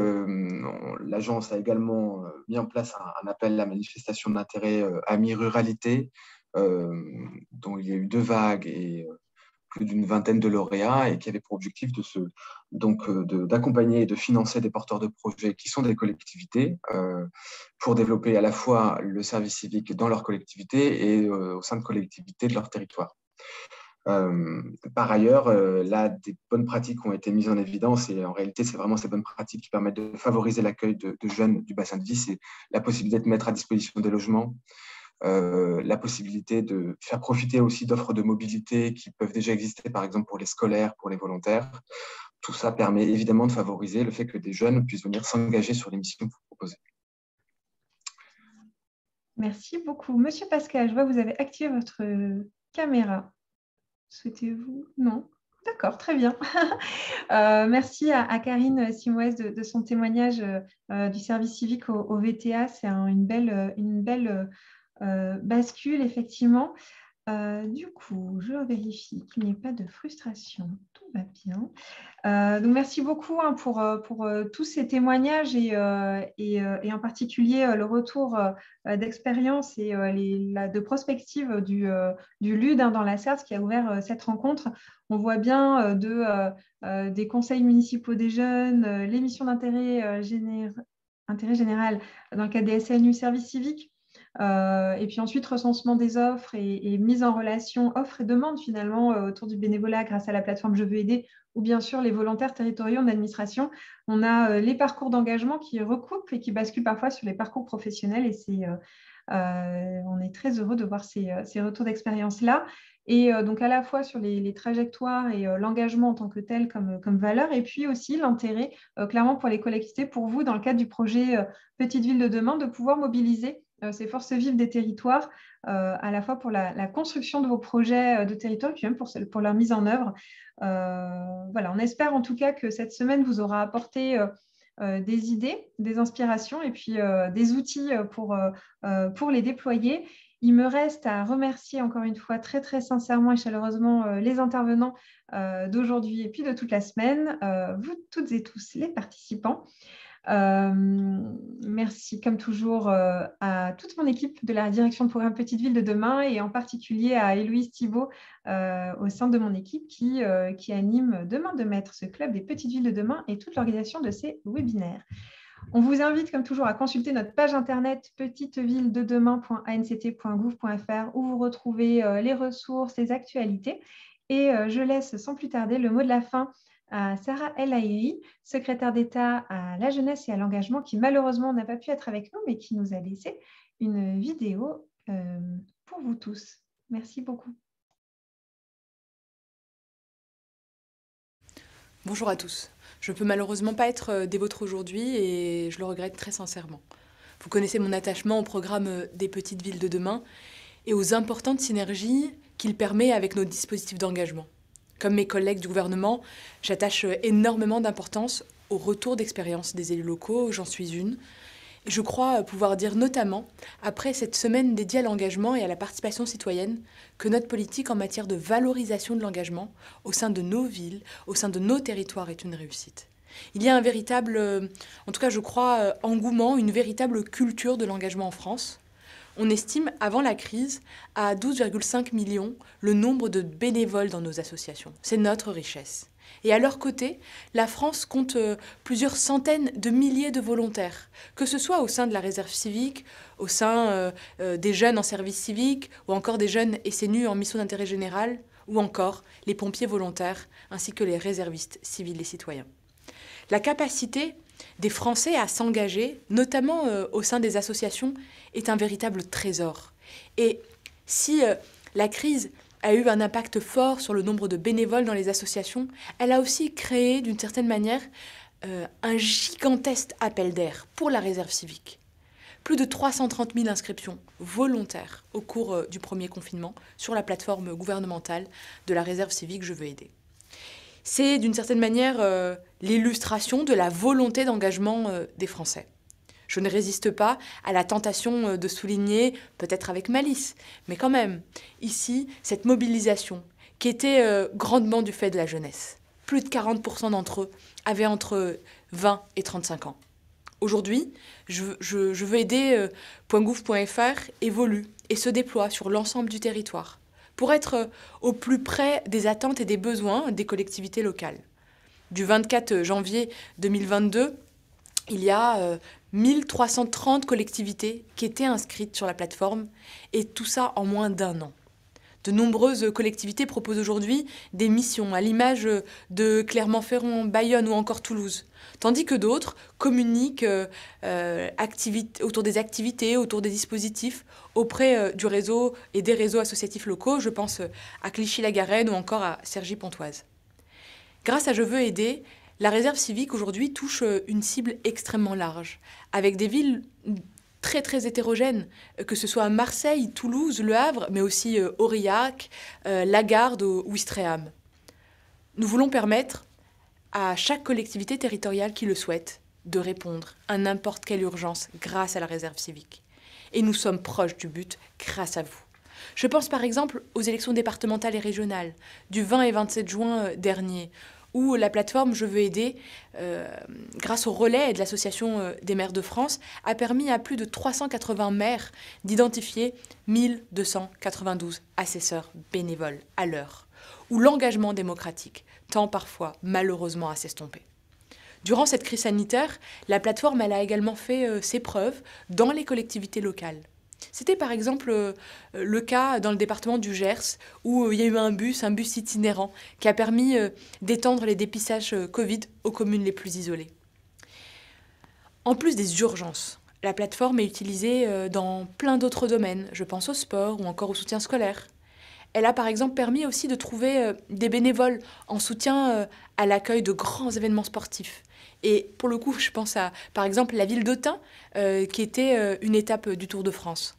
l'agence a également mis en place un appel à manifestation d'intérêt Amis Ruralité, dont il y a eu 2 vagues et plus d'une vingtaine de lauréats, et qui avait pour objectif d'accompagner et de financer des porteurs de projets qui sont des collectivités pour développer à la fois le service civique dans leur collectivité et au sein de collectivités de leur territoire. Par ailleurs, là, des bonnes pratiques ont été mises en évidence et en réalité, c'est vraiment ces bonnes pratiques qui permettent de favoriser l'accueil de jeunes du bassin de vie. C'est la possibilité de mettre à disposition des logements, la possibilité de faire profiter aussi d'offres de mobilité qui peuvent déjà exister, par exemple pour les scolaires, pour les volontaires. Tout ça permet évidemment de favoriser le fait que des jeunes puissent venir s'engager sur les missions que vous proposez. Merci beaucoup. Monsieur Pascal, je vois que vous avez activé votre caméra. Souhaitez-vous? Non? D'accord, très bien. Merci à Karine Simoès de son témoignage du service civique au VTA. C'est une belle bascule, effectivement. Du coup, je vérifie qu'il n'y ait pas de frustration. Tout va bien. Donc, merci beaucoup pour tous ces témoignages et en particulier le retour d'expérience et de prospective du LUD dans la Sarthe qui a ouvert cette rencontre. On voit bien des conseils municipaux des jeunes, les missions d'intérêt général dans le cadre des SNU service civique. Et puis ensuite, recensement des offres et mise en relation offres et demandes finalement autour du bénévolat grâce à la plateforme Je veux aider ou bien sûr les volontaires territoriaux en administration. On a les parcours d'engagement qui recoupent et qui basculent parfois sur les parcours professionnels et on est très heureux de voir ces retours d'expérience-là. Et donc à la fois sur les trajectoires et l'engagement en tant que tel comme valeur, et puis aussi l'intérêt clairement pour les collectivités, pour vous dans le cadre du projet Petite Ville de demain, de pouvoir mobiliser ces forces vives des territoires, à la fois pour la construction de vos projets de territoire, puis même pour leur mise en œuvre. Voilà, on espère en tout cas que cette semaine vous aura apporté des idées, des inspirations et puis des outils pour les déployer. Il me reste à remercier encore une fois très très sincèrement et chaleureusement les intervenants d'aujourd'hui et puis de toute la semaine, vous toutes et tous les participants. Merci comme toujours à toute mon équipe de la direction de programme Petite Ville de demain et en particulier à Héloïse Thibault au sein de mon équipe qui anime Demain de Maître, ce club des Petites Villes de demain et toute l'organisation de ces webinaires. On vous invite comme toujours à consulter notre page internet petitevillededemain.anct.gouv.fr où vous retrouvez les ressources, les actualités et je laisse sans plus tarder le mot de la fin à Sarah El Haïry, secrétaire d'État à la jeunesse et à l'engagement, qui malheureusement n'a pas pu être avec nous, mais qui nous a laissé une vidéo pour vous tous. Merci beaucoup. Bonjour à tous. Je ne peux malheureusement pas être des vôtres aujourd'hui et je le regrette très sincèrement. Vous connaissez mon attachement au programme des Petites Villes de demain et aux importantes synergies qu'il permet avec nos dispositifs d'engagement. Comme mes collègues du gouvernement, j'attache énormément d'importance au retour d'expérience des élus locaux, j'en suis une. Et je crois pouvoir dire notamment, après cette semaine dédiée à l'engagement et à la participation citoyenne, que notre politique en matière de valorisation de l'engagement au sein de nos villes, au sein de nos territoires est une réussite. Il y a un véritable, en tout cas je crois, engouement, une véritable culture de l'engagement en France. On estime, avant la crise, à 12,5 millions le nombre de bénévoles dans nos associations. C'est notre richesse. Et à leur côté, la France compte plusieurs centaines de milliers de volontaires, que ce soit au sein de la réserve civique, au sein des jeunes en service civique, ou encore des jeunes SNU en mission d'intérêt général, ou encore les pompiers volontaires, ainsi que les réservistes civils et citoyens. La capacité des Français à s'engager, notamment au sein des associations, est un véritable trésor. Et si la crise a eu un impact fort sur le nombre de bénévoles dans les associations, elle a aussi créé, d'une certaine manière, un gigantesque appel d'air pour la réserve civique. Plus de 330 000 inscriptions volontaires au cours du premier confinement sur la plateforme gouvernementale de la réserve civique Je veux aider. C'est d'une certaine manière l'illustration de la volonté d'engagement des Français. Je ne résiste pas à la tentation de souligner, peut-être avec malice, mais quand même, ici, cette mobilisation qui était grandement du fait de la jeunesse. Plus de 40% d'entre eux avaient entre 20 et 35 ans. Aujourd'hui, je veux aider.gouv.fr évolue et se déploie sur l'ensemble du territoire pour être au plus près des attentes et des besoins des collectivités locales. Du 24 janvier 2022, il y a 1330 collectivités qui étaient inscrites sur la plateforme, et tout ça en moins d'1 an. De nombreuses collectivités proposent aujourd'hui des missions, à l'image de Clermont-Ferrand, Bayonne ou encore Toulouse, tandis que d'autres communiquent autour des activités, autour des dispositifs, auprès du réseau et des réseaux associatifs locaux. Je pense à Clichy-la-Garenne ou encore à Cergy-Pontoise. Grâce à Je veux aider, la réserve civique aujourd'hui touche une cible extrêmement large, avec des villes très très hétérogènes, que ce soit à Marseille, Toulouse, Le Havre, mais aussi Aurillac, Lagarde ou Ouistreham. Nous voulons permettre à chaque collectivité territoriale qui le souhaite de répondre à n'importe quelle urgence grâce à la réserve civique. Et nous sommes proches du but grâce à vous. Je pense par exemple aux élections départementales et régionales du 20 et 27 juin dernier, où la plateforme Je veux aider, grâce au relais de l'Association des maires de France, a permis à plus de 380 maires d'identifier 1292 assesseurs bénévoles à l'heure, où l'engagement démocratique tend parfois malheureusement à s'estomper. Durant cette crise sanitaire, la plateforme elle a également fait ses preuves dans les collectivités locales. C'était par exemple le cas dans le département du Gers, où il y a eu un bus itinérant, qui a permis d'étendre les dépistages Covid aux communes les plus isolées. En plus des urgences, la plateforme est utilisée dans plein d'autres domaines. Je pense au sport ou encore au soutien scolaire. Elle a par exemple permis aussi de trouver des bénévoles en soutien à l'accueil de grands événements sportifs. Et pour le coup, je pense à, par exemple, la ville d'Autun, qui était une étape du Tour de France.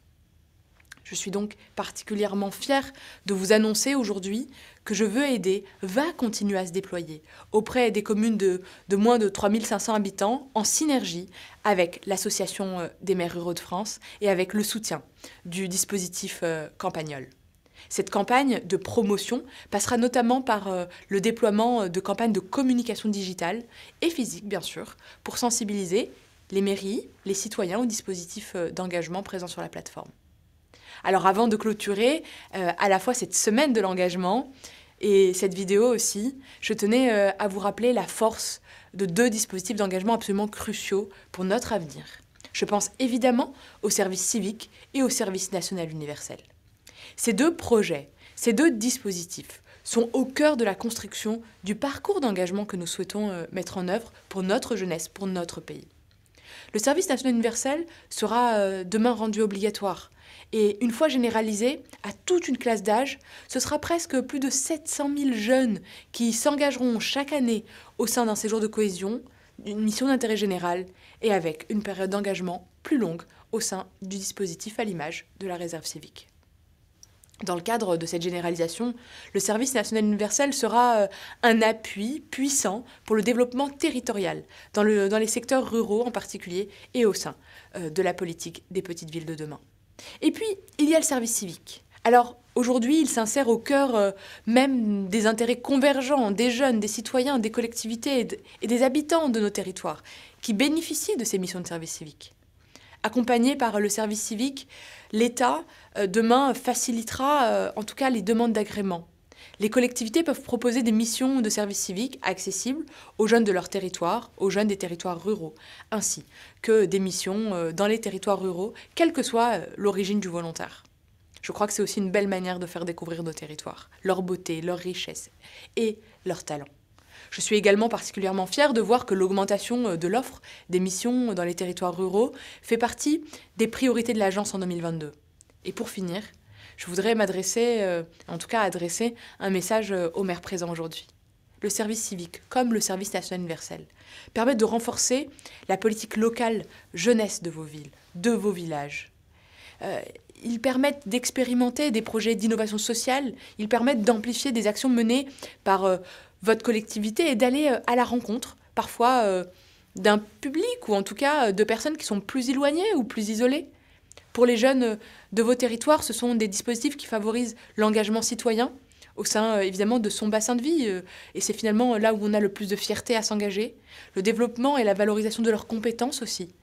Je suis donc particulièrement fière de vous annoncer aujourd'hui que Je veux aider va continuer à se déployer auprès des communes de moins de 3500 habitants, en synergie avec l'Association des maires ruraux de France et avec le soutien du dispositif Campagnol. Cette campagne de promotion passera notamment par le déploiement de campagnes de communication digitale et physique, bien sûr, pour sensibiliser les mairies, les citoyens aux dispositifs d'engagement présents sur la plateforme. Alors avant de clôturer à la fois cette semaine de l'engagement et cette vidéo aussi, je tenais à vous rappeler la force de 2 dispositifs d'engagement absolument cruciaux pour notre avenir. Je pense évidemment au service civique et au service national universel. Ces 2 projets, ces 2 dispositifs sont au cœur de la construction du parcours d'engagement que nous souhaitons mettre en œuvre pour notre jeunesse, pour notre pays. Le service national universel sera demain rendu obligatoire. Et une fois généralisé à toute une classe d'âge, ce sera presque plus de 700 000 jeunes qui s'engageront chaque année au sein d'un séjour de cohésion, d'une mission d'intérêt général et avec une période d'engagement plus longue au sein du dispositif à l'image de la réserve civique. Dans le cadre de cette généralisation, le service national universel sera un appui puissant pour le développement territorial, dans les secteurs ruraux en particulier, et au sein de la politique des petites villes de demain. Et puis, il y a le service civique. Alors, aujourd'hui, il s'insère au cœur même des intérêts convergents des jeunes, des citoyens, des collectivités et des habitants de nos territoires, qui bénéficient de ces missions de service civique. Accompagné par le service civique, l'État, demain, facilitera en tout cas les demandes d'agrément. Les collectivités peuvent proposer des missions de service civique accessibles aux jeunes de leur territoire, aux jeunes des territoires ruraux, ainsi que des missions dans les territoires ruraux, quelle que soit l'origine du volontaire. Je crois que c'est aussi une belle manière de faire découvrir nos territoires, leur beauté, leur richesse et leurs talents. Je suis également particulièrement fière de voir que l'augmentation de l'offre des missions dans les territoires ruraux fait partie des priorités de l'agence en 2022. Et pour finir, je voudrais adresser un message aux maires présents aujourd'hui. Le service civique, comme le service national universel, permet de renforcer la politique locale jeunesse de vos villes, de vos villages. Ils permettent d'expérimenter des projets d'innovation sociale, ils permettent d'amplifier des actions menées par votre collectivité et d'aller à la rencontre, parfois d'un public ou en tout cas de personnes qui sont plus éloignées ou plus isolées. Pour les jeunes de vos territoires, ce sont des dispositifs qui favorisent l'engagement citoyen au sein évidemment de son bassin de vie et c'est finalement là où on a le plus de fierté à s'engager, le développement et la valorisation de leurs compétences aussi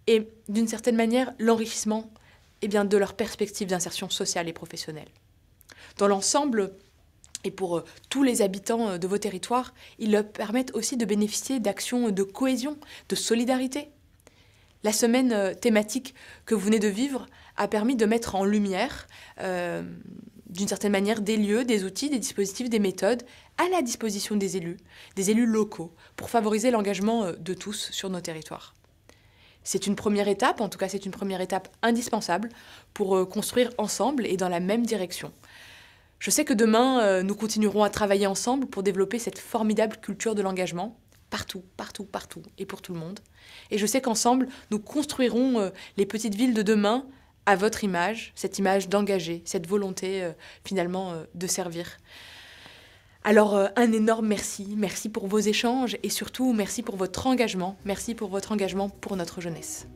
et d'une certaine manière l'enrichissement de leurs perspectives d'insertion sociale et professionnelle. Dans l'ensemble, et pour tous les habitants de vos territoires, ils leur permettent aussi de bénéficier d'actions de cohésion, de solidarité. La semaine thématique que vous venez de vivre a permis de mettre en lumière, d'une certaine manière, des lieux, des outils, des dispositifs, des méthodes à la disposition des élus locaux, pour favoriser l'engagement de tous sur nos territoires. C'est une première étape, en tout cas c'est une première étape indispensable pour construire ensemble et dans la même direction. Je sais que demain, nous continuerons à travailler ensemble pour développer cette formidable culture de l'engagement, partout, partout, partout, et pour tout le monde. Et je sais qu'ensemble, nous construirons les petites villes de demain à votre image, cette image d'engager, cette volonté finalement de servir. Alors, un énorme merci. Merci pour vos échanges et surtout, merci pour votre engagement. Merci pour votre engagement pour notre jeunesse.